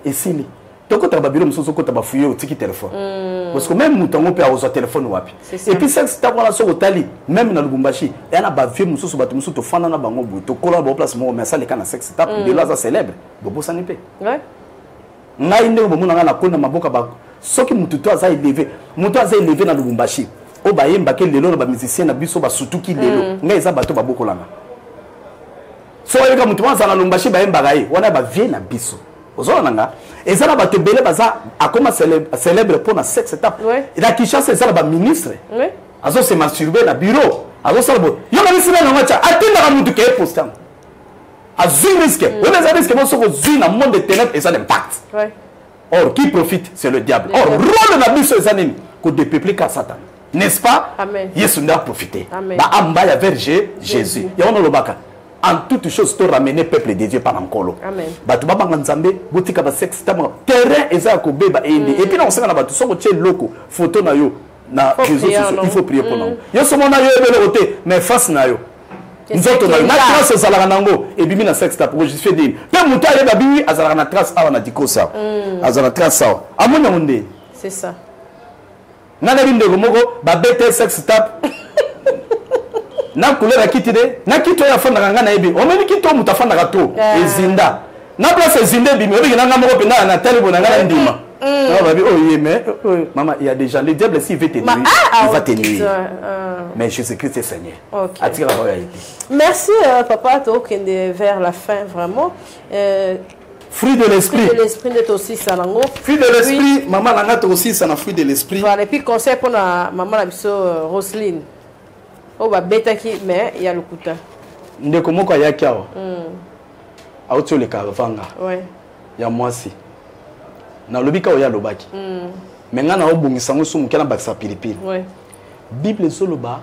et sili toko ta babiro musoso ko ta ba fuyo tiki téléphone parce que même mutango pe a ozo téléphone wapi et puis ça c'est ta so tali même na Lubumbashi et na ba vieux musoso batu musoso to fana na bango bu to kola ba place mo mais ça les kana sexe tape de là ça célèbre bobo sanipe ouais ngai ndeko bomuna ngana kona maboka ba soki mutu to aza élevé na Lubumbashi o ba yemba ke lelo na ba musicien na biso ba sutuki lelo ngai eza bato ba bokolanga so yeka mutu wanza na Lubumbashi ba yemba gai wana ba vie na biso ozona nanga eza na bato belé baza akoma célèbre pour na sexe étape et la Kinshasa eza ba ministre azo se masturber na bureau azo sala bo yo na bisina na ngacha atinda ka mutu ke postam azui risque on les a risque bon soko zui na monde de ténèbres et ça l'impact or qui profite c'est le diable or rôle na biso eza nini ko dépeupler ka Satan n'est-ce pas Yesu nda profiter ba amba ya vers Jésus ya on lobaka en toute chose to ramener peuple de Dieu par nkolo batu babanga nzambe botika ba sexe tamo terrain eza ko beba ende et puis na osanga na batu soko tche loko photo na yo na réseaux sociaux il faut prier pour nous yo somo na yo ebele côté mais face na yo nzoto na na trace ezalaka nango ebimi na sexe tape justifier dini pe mutu ayeba bibi azalaka na trace awa na dikosa azala na trace awa amonya munde c'est ça nana bindeko moko ba bete sexe tape na couleur kiti de na kito ya fanda ngana na ebi omeni kito mutu afanda ka to ezinda na place ezinde bimi obi na ngamo ko na talibo na ngana ndima oh mais maman il y a des gens le diable s'il veut te nuire il va te nuire mais Jésus-Christ est Seigneur merci papa tokende vers la fin vraiment fruit de l'esprit d'être aussi sanango fruit de l'esprit maman nanga to aussi ça na fruit de l'esprit voilà et puis conseil pour na maman la biso Roselyne o ba betaki mais il y a le kuta ndeko moko ya kiawa auto le karavanga ouais ya mwasi na lobika oya lobaki mais ngana obongisa ngo sumu kena bakisa pilipili ouais Bible zoloba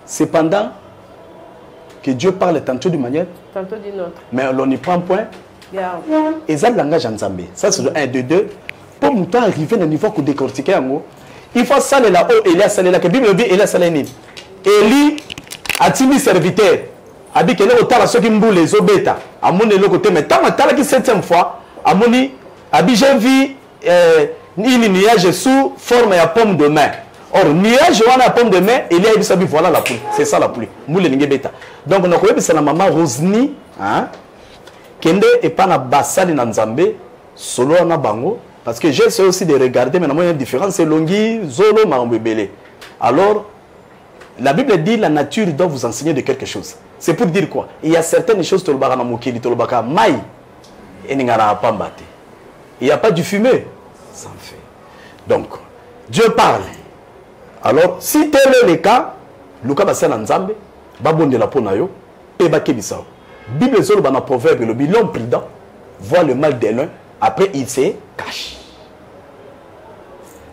cependant que Dieu parle tantôt d'une manière tantôt d'une autre mais on n'y prend point garde et ça le langage en Zambie ça c'est le 1 2 2 pour nous arriver au niveau que décortiquer en il faut saler là haut Elia saler là que Bible dit Elia saler ni Eli a-t-il serviteur abi que le otala ceux qui mboule les obeta amone le côté mais tant atala qui 7e fois amoni abi j'ai vu ni nuage sous forme ya pomme de main or nuage wana pomme de main Elia a dit voilà la pluie c'est ça la pluie mboule ninge beta donc on a connait c'est la maman Rosny hein kende et pas na basali na Nzambe solo na bango parce que j'essaie aussi de regarder mais il y a une différence c'est longi zolo marambebele alors la Bible dit la nature doit vous enseigner de quelque chose c'est pour dire quoi il y a certaines choses tolobaka na mokili tolobaka mai eningara pambate il n'y a pas du fumée ça en fait donc Dieu parle alors si tel est le cas luka basala nzambe babondela pona yo pe bakebisa Bible zolo bana proverbe le l'homme prudent voit le mal de l'un après il se cache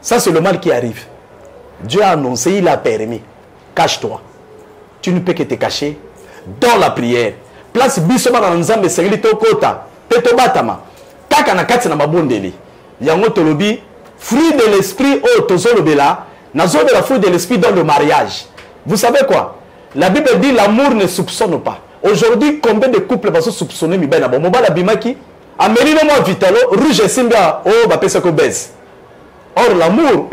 ça c'est le mal qui arrive Dieu a annoncé il a permis cache-toi tu ne peux que te cacher dans la prière place biso bana nzambe sengeli to kota pe to batama kaka na kati na mabondeli yango tolobi fruit de l'esprit o tozolobela nazobela fruit de l'esprit dans le mariage vous savez quoi la Bible dit l'amour ne soupçonne pas aujourd'hui combien de couples vont se soupçonner mi bana bon mobala bimaki amelino mo vitalo rouge simba o ba pesa ko baisse or l'amour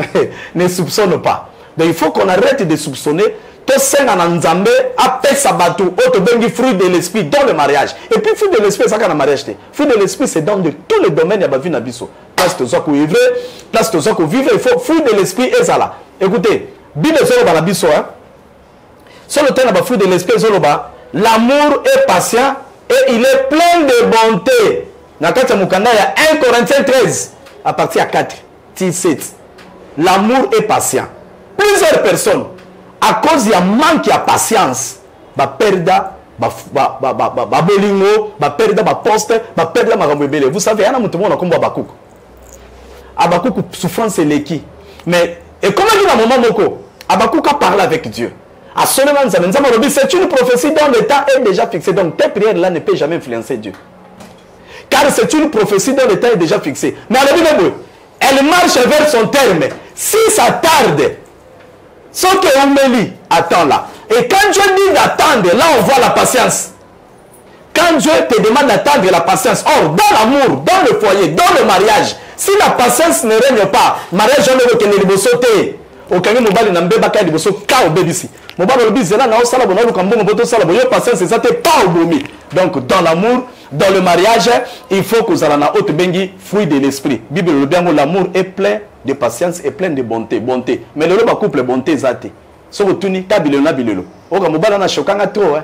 ne soupçonne pas donc il faut qu'on arrête de soupçonner to senga na nzambe apesa batu auto bengi fruit de l'esprit dans le mariage et puis fruit de l'esprit ça kana mariage te fruit de l'esprit c'est dans de tous les domaines ya ba vie na biso place to zako vivre place to zako vivre il faut fruit de l'esprit ezala écoutez Bible zolo ba la biso hein sur le terme ba fruit de l'esprit zolo ba l'amour est patient et il est plein de bonté na kati ya mukanda ya 1 Corinthiens 13 à partir à 4 17 l'amour est patient plusieurs personnes à cause il y a manque de patience ba perda ba bolingo ba perda ba poste ba perda makamwebele vous savez yana mutu mona komba bakuku abakuku souffrance leki mais et comment dit dans moment moko abakuku a parlé avec Dieu à seulement c'est une prophétie dont le temps est déjà fixé donc tes prières là ne peuvent jamais influencer Dieu car c'est une prophétie dont le temps est déjà fixé mais alors elle marche vers son terme si ça tarde ce que on me lit, attends là. Et quand Dieu dit d'attendre, là on voit la patience. Quand Dieu te demande d'attendre la patience, or dans l'amour, dans le foyer, dans le mariage, si la patience ne règne pas, mariage on ne peut pas sauter. Aucun mobile n'a pas de liboso ka obédisi. Mobile le bizela na osala bona lukambo moboto sala boyo patience ça te pas obomi. Donc dans l'amour, dans le mariage, il faut que vous allez na haute bengi fruit de l'esprit. Bible le bien l'amour est plein de patience et plein de bonté, bonté. Mais le couple bonté zate. So retourni kabilo na bilelo. Oka mobile na chokanga trop hein.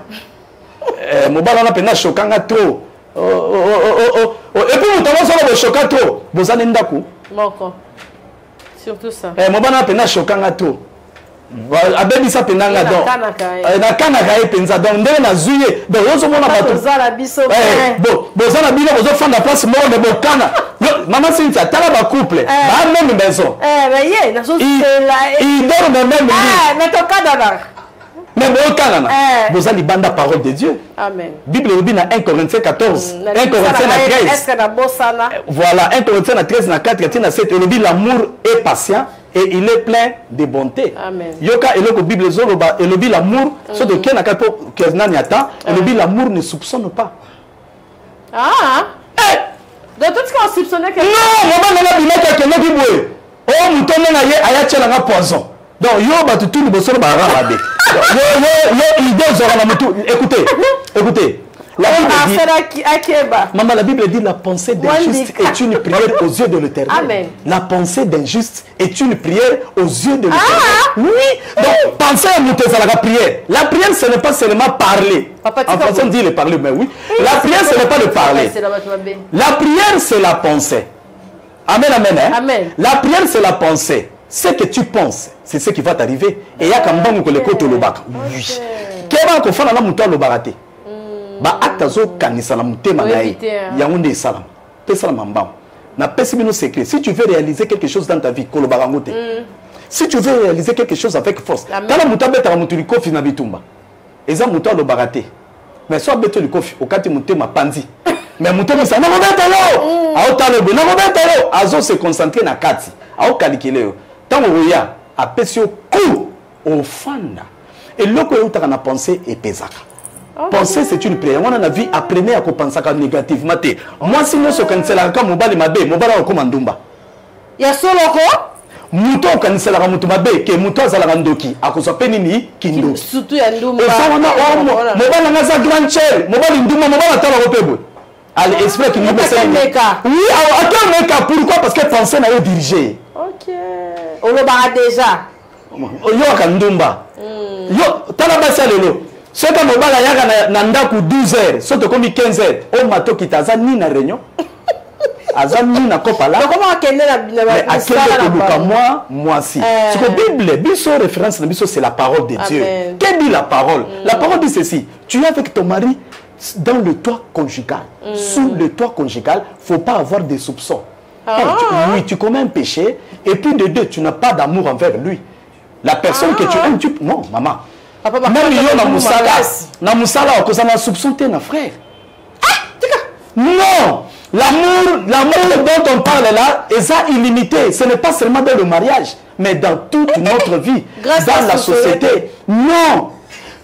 Mobile na pena chokanga trop. Et puis vous t'avons solo choka trop. Bozane ndaku. Moko. Surtout ça. Mobile na pena chokanga trop. Abebisa penanga donc na kanaka e penza donc ndenge na zuye donc ozo mona bato zala biso bon bozana bino bozo fanda place mo de bokana maman Cynthia tala ba couple ba même maison mais yé na so il dort même mais to kadana mais bokana bozali banda parole de Dieu amen Bible dit na 1 Corinthiens 14 1 Corinthiens 13 est-ce que na bosana voilà 1 Corinthiens 13 na 4 tina 7 il dit l'amour est patient et il est plein de bonté. Amen. Yoka eloko Bible zoloba elobi l'amour so de ken akapo keznani ata elobi l'amour ne soupçonne pas. Ah. De tout ce qu'on soupçonnait que non, maman na bima ke no bibwe. Oh mutonne na ye aya tchela nga poison. Donc yo ba tout le bosolo ba rababe. Yo idée zora na mutu. Écoutez. La Bible dit la pensée d'un juste est une prière aux yeux de l'Éternel. Amen. La pensée d'un juste est une prière aux yeux de l'Éternel. Oui. Donc, pensez à monter à la prière. La prière, ce n'est pas seulement parler. En français, on dit le parler, mais oui. La prière, ce n'est pas le parler. La prière, c'est la pensée. Amen, amen. Hein? Amen. La prière, c'est la pensée. Ce que tu penses, c'est ce qui va t'arriver. Et il y a quand même le côté le bac. Oui. Qu'est-ce qu'on fait dans la montagne le baraté? Ba acte zo kanisa na mutema na ye yango nde salam pe salam mbam na pesi bino secret. Si tu veux réaliser quelque chose dans ta vie, kolobarangote. Si tu veux réaliser quelque chose avec force, tala muta beta mutu likofi na bitumba. Eza muta lo barate. Mais soit beto likofi okati muté ma pandi. Mais muté misa na beta lo. A otalo be na beta lo. Azo se concentrer na kati. A o calculer yo. Tango oya a pesio coup au fanda. Et loko yo utaka na penser et pesaka. Penser c'est une prière. On a vie apprenez à penser négativement. Moi si nous sommes cancellés comme mobile mabe, mobile comme ndumba. Ya solo ko muto cancellé la muto mabe que muto azala ndoki akoso penini kindo. Surtout ya ndumba. Et ça on a mobile na za grand cher, mobile ndumba mobile tala kopebo. Allez, espère qu'il nous met ça. Oui, attends meka pourquoi parce que penser na yo diriger. OK. On le barra déjà. Yo kandumba. Yo tala basa lelo. Ce que mobala yaka na ndaku 12h, soto komi 15h, o mato kitaza ni na réunion. Aza ni na kopa là. Comment akende na sala moi si. Ce que Bible, biso référence na biso c'est la parole de Dieu. Qu'est dit la parole? La parole dit ceci, tu es avec ton mari dans le toit conjugal. Sous le toit conjugal, faut pas avoir des soupçons. Oui, tu commets un péché et puis de deux, tu n'as pas d'amour envers lui. La personne que tu aimes, tu non, maman. Même yo na musala okozana soupçonner na frère. Non, l'amour dont on parle là est illimité. Ce n'est pas seulement dans le mariage, mais dans toute notre vie, dans la société. Non.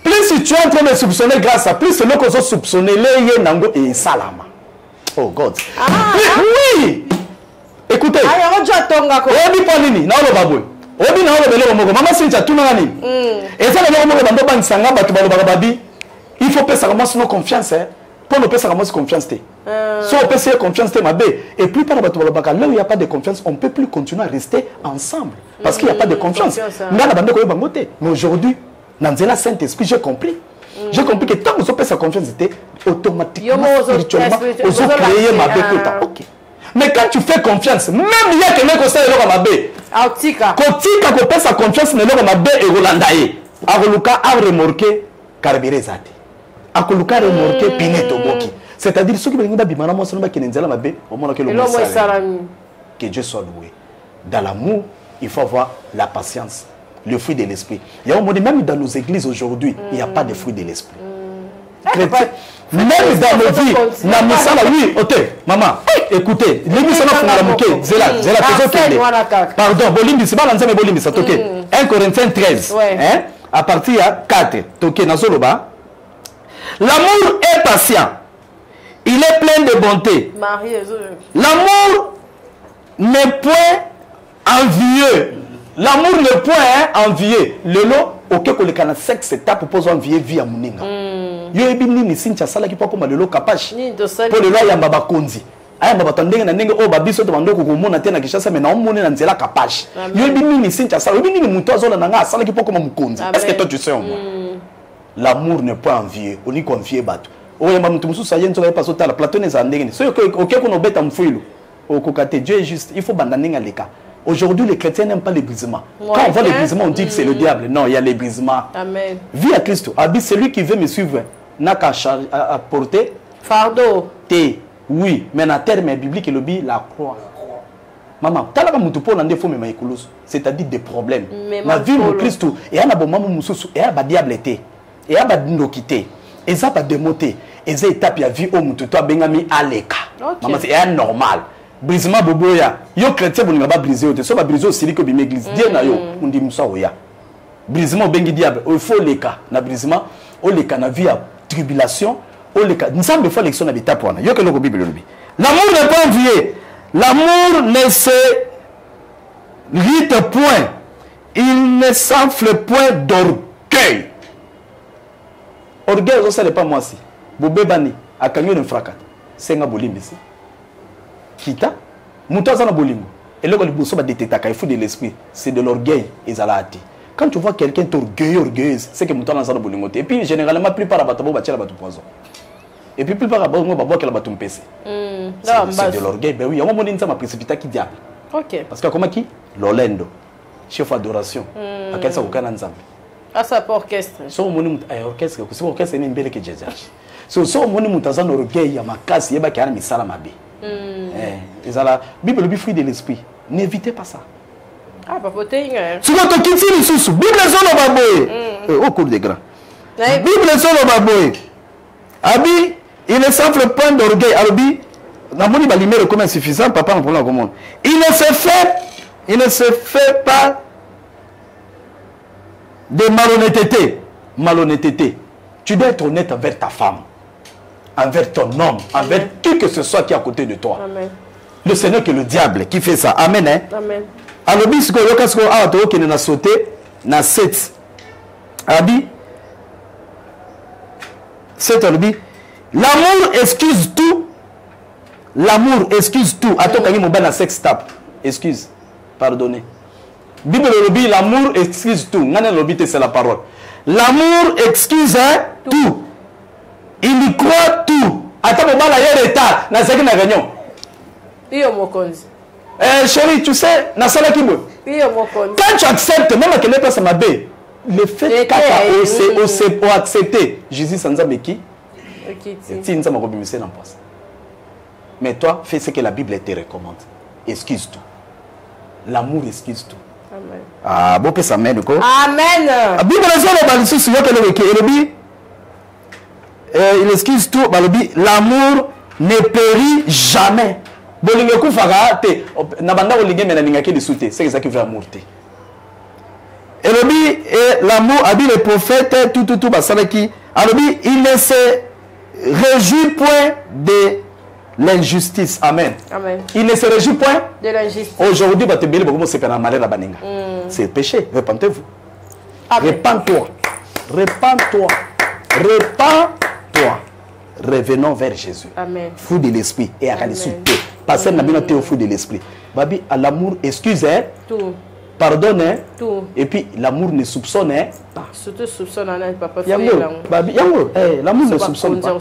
Plus tu es en train de soupçonner grâce à plus, c'est là qu'on soupçonner les nango et salama. Oh God. Oui. Écoutez. Obi panini na lo baboy. Obi na lo belo moko. Mama Cynthia tuna nani. Et ça le moko bando ban sanga batu balo babi. Il faut passer vraiment sur confiance hein. Pour ne pas savoir confiance té. Si on peut se confiance té ma bé et plus par batu balo baka là où il y a pas de confiance, on peut plus continuer à rester ensemble parce qu'il y a pas de confiance. Ngana bando ko bangote. Mais aujourd'hui, dans la Saint-Esprit, j'ai compris. J'ai compris que tant que on peut sa confiance était automatiquement spirituellement on se créer ma bé OK. Mais quand tu fais confiance, même il y a quelqu'un qui sait le mabé. Autika. Kotika ko pesa confiance ne le mabé et rolandaye. Aroluka a remorqué carburezate. Akoluka remorqué pineto boki. C'est-à-dire ceux qui viennent d'abimana moi seulement qui n'enzala mabé au moment que le que Dieu soit loué. Dans l'amour, il faut avoir la patience, le fruit de l'esprit. Il y a un moment même dans nos églises aujourd'hui, il n'y a pas de fruit de l'esprit. Même dans nos vies, na misala oui, ok, maman, écoutez, l'émission na fungala moké, zela pardon, bolimbi c'est pas l'ensemble bolimbi ça ok. 1 Corinthiens 13, hein, à partir à 4, ok, na zoloba. L'amour est patient. Il est plein de bonté. L'amour n'est point envieux. L'amour n'est point envieux. Le lot auquel que le canal sexe tape pour envier vie à Mouninga. Yo ebi nini sincha sala ki poko malelo kapashi. Pour le loi ya mbaba konzi. Aya mbaba tandenge na ndenge o babiso to bandoko ko mona tena kishasa me na omone na nzela kapashi. Yo ebi nini sincha sala ebi nini muto azola na nga sala ki poko mamukonzi. Est-ce que toi tu sais moi? L'amour n'est pas envieux. On y confie batu. O yamba mutu musu sayen to pas sota la Platon za ndenge. So OK ko no beta mfuilo. O kokate Dieu est juste. Il faut bandaninga leka. Aujourd'hui, les chrétiens n'aiment pas les brisements. Quand on voit les brisements, on dit que c'est le diable. Non, il y a les brisements. Amen. Vie à Christ. Abi, celui qui veut me suivre n'a qu'à porter fardeau. Oui, mais dans le terme biblique, il dit la croix. Maman, c'est-à-dire des problèmes. La vie de Christ, il y a un diable, il y a un ndokité, il y a un démoté, il y a une étape de vie où tu as bengami aleka. Maman, c'est normal. Brisement boboya yo chrétien bo ngaba briser te so ba briser aussi que bi l'église Dieu na yo undi musa oya brisement bengi diable il faut leka na brisement o leka na vie à tribulation o leka nsambe faut lection na bitape wana yo que le bible lobi l'amour n'est pas envié, l'amour ne se irrite point, il ne s'enfle point d'orgueil. Orgueil ça n'est pas moi si bobebani akanyo ne fracat senga bolimbisi kita mutoza na bolingo et là il faut de l'esprit, c'est de l'orgueil et zalati. Quand tu vois quelqu'un orgueilleuse, c'est que mutoza na bolingo et puis généralement plupart abatabo batira batu poison et puis plupart abatabo ba boka la batu mpese c'est de l'orgueil. Ben oui, on m'a dit ça m'a précipité qui diable. OK, parce que comment qui l'olendo chef adoration akali sa kokana nzambe asa pour orchestre so moni orchestre ko so orchestre ni mbele ke Jesus so moni mutaza na orgueil ya makasi yeba kana misala mabe Et ça la Bible le fruit de l'esprit. N'évitez pas ça. Ah, papa, t'es Si vous avez quitté les sous, Bible solo baboye. Au cours des grands. Bible solo baboye. Abi, il ne s'enfle point d'orgueil. Abi, la moni va lumière comme insuffisant, papa en prenant comme il ne se fait pas de malhonnêteté. Malhonnêteté. Tu dois être honnête envers ta femme, envers ton homme, envers qui que ce soit qui est à côté de toi. Amen. Le Seigneur qui est le diable qui fait ça. Amen. Hein? Amen. Alors, bis ko yoka sko a to qui n'a sauté na 7. Abi 7 albi. L'amour excuse tout. L'amour excuse tout. Attends quand il m'a na sex tap. Excuse. Pardonnez. Bible le dit l'amour excuse tout. Ngana le dit c'est la parole. L'amour excuse tout. Il y croit tout. Attends mon bala y retard na seki na réunion. Iyo mokonzi. Chérie, tu sais, na sala kibo. Iyo mokonzi. Quand tu acceptes, même que les personnes m'abbé, le fait que tu as accepté, Jésus sans qui? Mais toi, fais ce que la Bible te recommande. Excuse tout. L'amour excuse tout. Amen. Ah, bon que ça mène quoi? Amen. La Bible il excuse tout. L'amour ne périt jamais. Bolingo kufaka te. Nabanda bolingo mena ningaki de souté. C'est ça qui veut amour te. Et l'amour a dit le prophète tout basalaki. Alobi il ne se réjouit point de l'injustice. Amen. Amen. Il ne se réjouit point de l'injustice. Aujourd'hui, c'est péché. Repentez-vous. Repends-toi. Repends-toi. Repends-toi. Revenons vers Jésus. Amen. Fruit de l'esprit. Et à la souté. Passer na bino au fruit de l'esprit. Babi, à l'amour, excuse, tout. Pardonne, tout. Et puis l'amour ne soupçonne pas. Surtout soupçonne, papa. Babi, yango, l'amour ne soupçonne pas.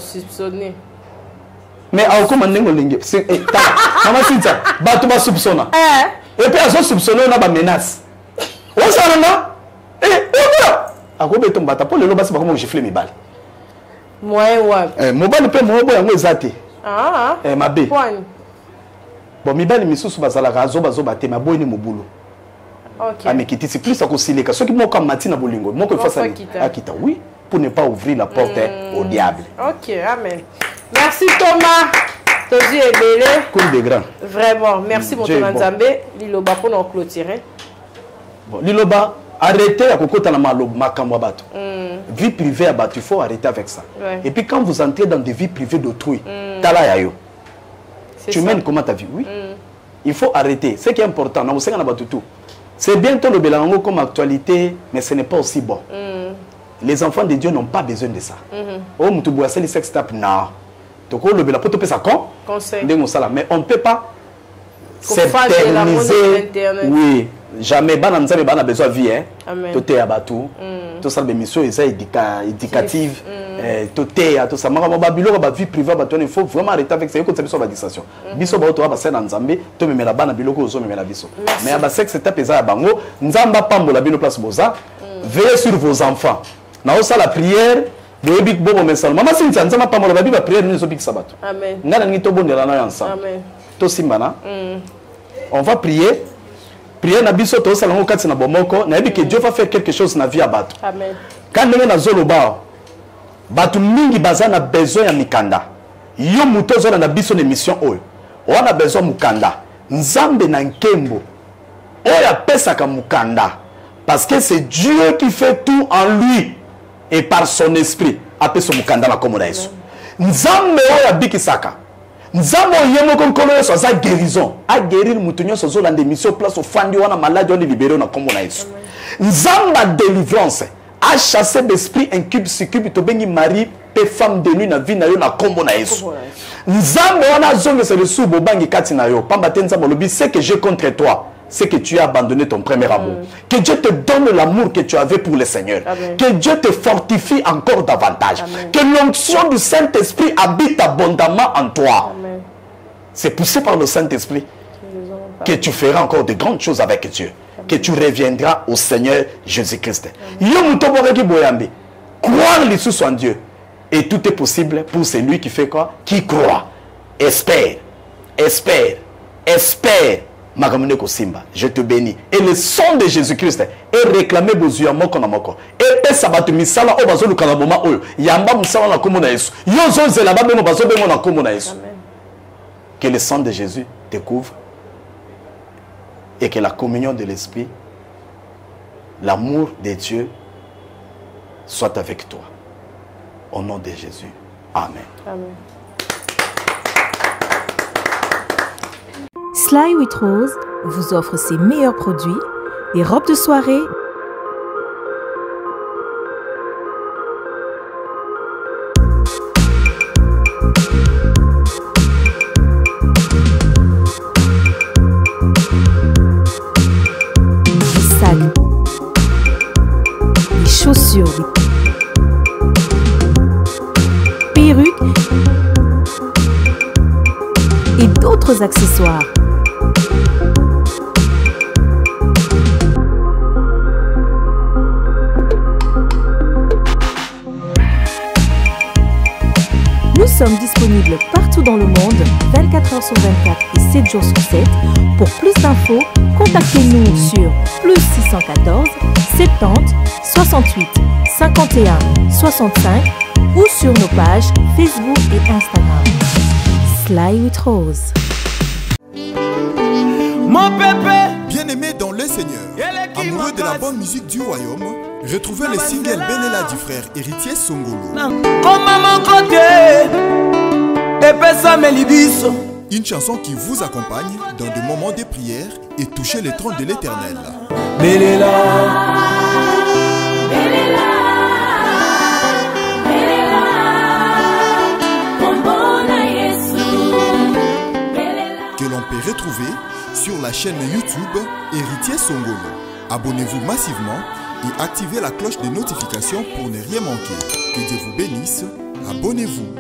Mais à comment on c'est maman Cynthia, bato ba soupçonne. Et puis à soupçonner on a ba menace. On ça là. A ko beton bata pour le loba c'est pas comment gifler mes balles. Moi ouais. Mo bal pe mo boya ngo ezate. Ah. Ma be. Bon mi bal misusu bazala ka zo ba te ma boyini mo boulot. OK. Ah mais qui c'est plus à kosileka. Ceux qui mo comme matina bolingo, mo ko face à kita. Oui, pour ne pas ouvrir la porte au diable. OK, amen. Merci Thomas. Tozi Ebele. Comme des grands. Vraiment, merci mon Thomas Nzambe. Liloba pour nous clôturer. Bon, Liloba, arrêtez à kokota na makamwa bato. Vie privée à bato, il faut arrêter avec ça. Ouais. Et puis quand vous entrez dans des vies privées d'autrui, tala yayo. Tu mènes comment ta vie? Oui. Il faut arrêter. Ce qui est important, c'est bientôt le Bélango comme actualité, mais ce n'est pas aussi bon. Les enfants de Dieu n'ont pas besoin de ça. Oh, tu bois les sex tap, non. Donc, le Bélango peut ça conseil. Mais on ne peut pas s'éterniser. Oui. Jamais. On a besoin de vie. Tout est abattu. Tout ça, les missions éducatives. Tout est tout ça. Ma vie privée, il faut vraiment arrêter avec ça. Il faut que ça distraction. Biso ba to ba sena nzambe to memela bana biloko ozo memela biso. Mais aba sexe tap eza bango nzamba pambola bino place boza. Veillez sur vos enfants. Na osa la prière de big bobo messal. Maman Cynthia nzamba pambola ba biba prière nous big sabato. Amen. Ngana ngi to bondela na ensemble. Amen. To simbana. On va prier. Prier na biso to salongo kati na bomoko na yebi que Dieu va faire quelque chose na vie à bato. Amen. Quand ndenge na zolo ba bato mingi bazana besoin ya mikanda. Yo muto zo na biso na mission oyo. On a besoin mukanda. Nzambe na nkembo. Oya pesaka mukanda. Parce que c'est Dieu qui fait tout en lui et par son esprit. Apeso mukanda na komo na Yesu. Nzambe oya bikisaka. Nzambe yemo konkolo Yesu za guérison. A guérir mutu nyonso zo la mission place au fandi wana malade on libéré na komo na Yesu. Nzamba délivrance. A chasser l'esprit incube succube to bengi mari pe femme de nuit na vie na yo na kombo na Yesu. Nzambe wana zonge se le subo bangi kati na yo. Pamba te nzambe lobi c'est que j'ai contre toi. C'est que tu as abandonné ton premier amour. Que Dieu te donne l'amour que tu avais pour le Seigneur. Amen. Que Dieu te fortifie encore davantage. Amen. Que l'onction du Saint-Esprit habite abondamment en toi. C'est poussé par le Saint-Esprit que tu feras encore de grandes choses avec Dieu. Amen. Que tu reviendras au Seigneur Jésus-Christ. Croire les sous en Dieu. Et tout est possible pour celui qui fait quoi? Qui croit. Espère. espère. Magamune Simba, je te bénis. Et le sang de Jésus-Christ est réclamé besoin moko na moko. Et ça va te misala o bazo lukala moma oyo. Yamba musala na komona Yesu. Yozo zela ba beno bazo bengo na komona Yesu. Que le sang de Jésus te couvre et que la communion de l'Esprit, l'amour de Dieu soit avec toi. Au nom de Jésus. Amen. Amen. Sly with Rose vous offre ses meilleurs produits, les robes de soirée, les sacs, les chaussures, les perruques et d'autres accessoires. Nous sommes disponibles partout dans le monde, 24 heures sur 24 et 7 jours sur 7. Pour plus d'infos, contactez-nous sur +614 70 68 51 65 ou sur nos pages Facebook et Instagram. Sly with Rose. Mon pépé, bien-aimé dans le Seigneur, amoureux de la bonne musique du royaume, retrouvez le single Benela du frère héritier Songolo. comme à mon côté, épessa mes libiso. Une chanson qui vous accompagne dans des moments de prière et toucher les trônes de l'Éternel. Belela, que l'on peut retrouver sur la chaîne YouTube Héritier Songolo. Abonnez-vous massivement et activez la cloche de notification pour ne rien manquer. Que Dieu vous bénisse. Abonnez-vous.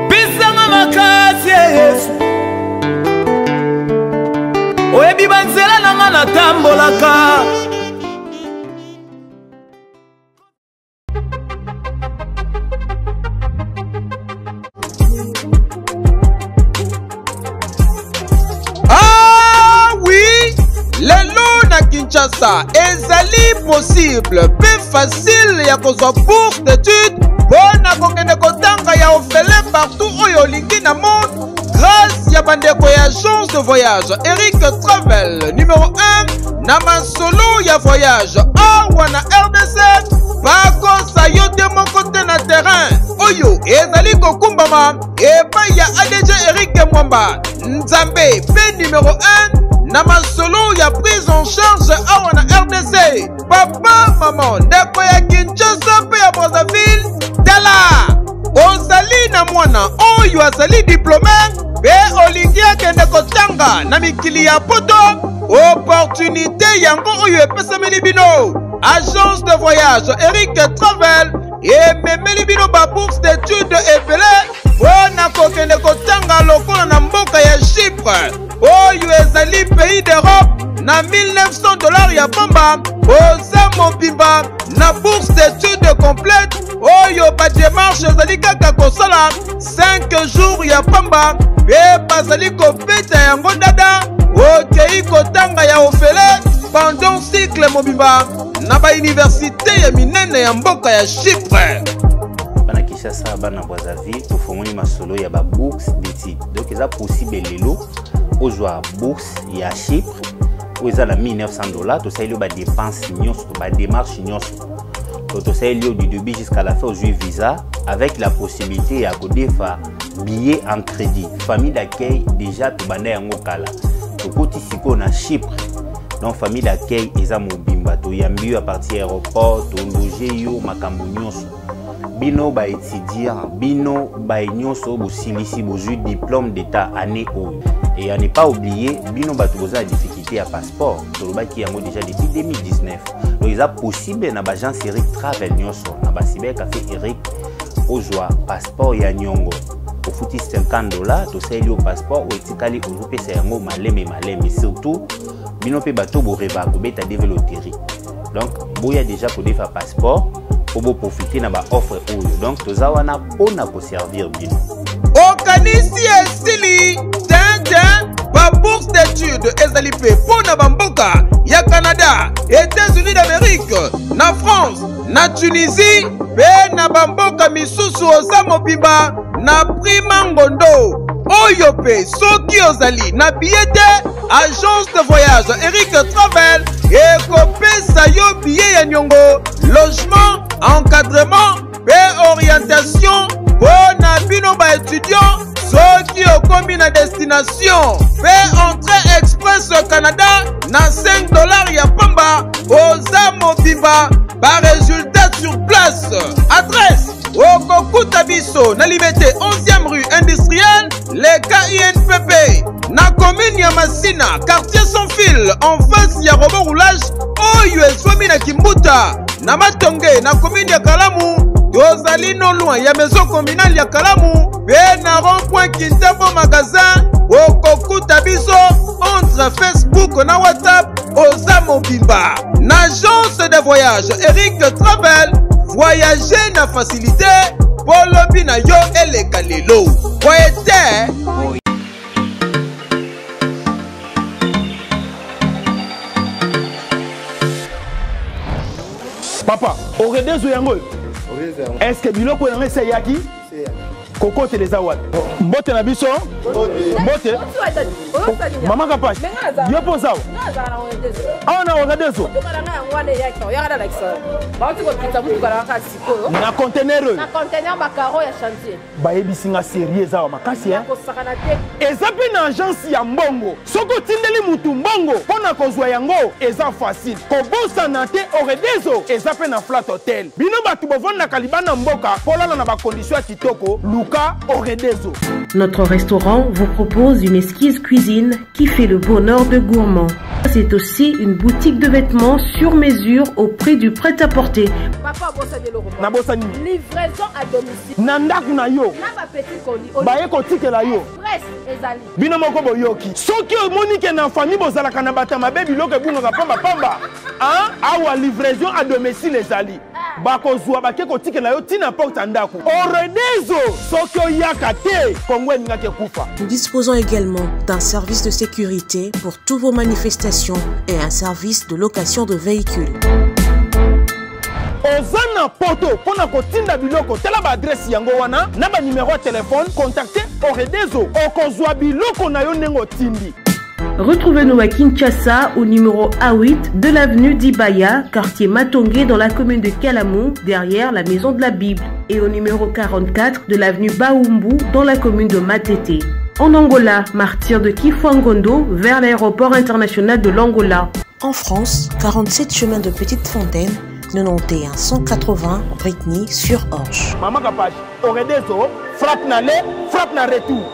Bisanga makasi Yesu. Oyebi banzela nanga natambolaka. Kinshasa ezali possible pe facile ya kozwa bourse d'études mpona kokende kotanga ya orphelin partout oyo olingi na monde grâce ya bandeko ya agence de voyage Eric Travel numéro 1 na masolo ya voyage awa na RDC bakosa yo te moko te na terrain oyo ezali kokumbama epai ya ADG Eric Mwamba Nzambe pe numéro 1 na masolo ya prise en charge awa na RDC papa maman ndeko ya Kinshasa pe ya Brazzaville tala ozali na mwana oyo azali diplômé pe olingi akende kotanga na mikili ya poto opportunité yango oyo epesameli bino agence de voyage Eric Travel ememeli bino ba bourse d'études ebele mpona kokende kotanga lokola na mboka ya Chypre oyo ezali pays d'Europe na $1900 ya pamba oza mobimba na bourse d'études complète oyo ba démarche ezali kaka kosala 5 jours ya pamba pe bazali kobeta yango dada okei kotanga ya ofele pendant cycle mobimba na ba université ya minene ya mboka ya Chypre. Bana Kinshasa bana Brazzaville tofongoli masolo ya ba bourse d'études donc eza possible lelo ozwa bourse ya Chypre oyo eza na $1900 tosali yo ba dépense nyonso ba démarche nyonso tosali yo du début jusqu'à la fin ozwi visa avec la possibilité ya kodefa billet en crédit famille d'accueil déjà tobanda yango kala tokoti sikoyo na Chypre donc famille d'accueil eza mobimba toyambi yo à partir aéroport tologe yo makambo nyonso bino ba étudiant bino ba nyonso bosilisi bozwi diplôme d'état année oyo et à ne pas oublier bino bato boza difficulté à passeport tolobaki yango déjà depuis 2019 donc eza possible na bagence Eric Travel nyonso na basiber café Eric ozwa passeport ya nyongo ofuti $50 tosali yo passeport o etikali ozopesa yango maleme surtout bino pe bato boreba kobeta deve loterie donc boya déjà kodefa passeport pour profiter na ba offre oyo donc toza wana pona ko servir bino okanisi esili bourse d'études ezali pe pona bamboka ya Canada, États-Unis d'Amérique, na France, na Tunisie, pe na bamboka misusu oza mobimba na prima ngondo. Oyo pe soki ozali na billet agence de voyage Eric Travel ekopesa yo billet ya nyongo, logement, encadrement pe orientation pona bino ba étudiant soki okomi na destination pe entrée express au Canada na $5 ya pamba oza mobimba ba résultat sur place. Adresse Okokuta biso na Liberté 11e rue industrielle, les KINPP, na commune ya Masina, quartier sans fil, en face ya robot roulage, oyo eswami na Kimbuta, na Matonge, na commune ya Kalamu, tozali no loin ya maison communale ya Kalamu, pe na rond-point Kintambo magasin, Okokuta biso entre Facebook na WhatsApp, oza mobimba. Na agence de voyage Eric Travel, voyager na facilité, polobi na yo eleka lelo. Voyete. Papa, oredezo yango. Est-ce que biloko na ngese yaki? Koko teleza wat. Mbote na biso? Mbote. Mama kapash. Yo posa. Ah na oredezo. Na conteneur. Na conteneur bakaro ya chantier. Ba yebisinga sérieux za makasi hein. Eza pe na agence ya mbongo. Soko tindeli mutu mbongo pona kozwa yango eza facile. Kobosa na te oredezo eza pe na flat hotel. Bino batu bovanda kalibana mboka polala na ba condition kitoko. Notre restaurant vous propose une exquise cuisine qui fait le bonheur de gourmands. C'est aussi une boutique de vêtements sur mesure au prix du prêt-à-porter. Livraison à domicile. Nandaku na yo. Baye kotike la yo. Ezali. Bino moko boyoki. Soki omonike na famille bozala kana bata mabebi loke bunga pamba pamba. Hein? Awa livraison à domicile ezali. Bakozwa bake kotike la yo tina porte ndaku. Oredezo soki oyaka te kongwe ngake kufa. Nous disposons également d'un service de sécurité pour toutes vos manifestations et un service de location de véhicules. Ozana poto pona kotinda biloko tela ba adresse yango wana na ba numéro de téléphone contactez Oredezo okozwa biloko na yo nengo tindi. Retrouvez-nous à Kinshasa au numéro A8 de l'avenue d'Ibaya, quartier Matonge dans la commune de Kalamu, derrière la maison de la Bible, et au numéro 44 de l'avenue Baumbu dans la commune de Matete. En Angola, martyr de Kifuangondo vers l'aéroport international de l'Angola. En France, 47 chemin de Petite Fontaine, 91 180 Brittany sur Orge. Maman Kapache, Oredezo, frappe na retour.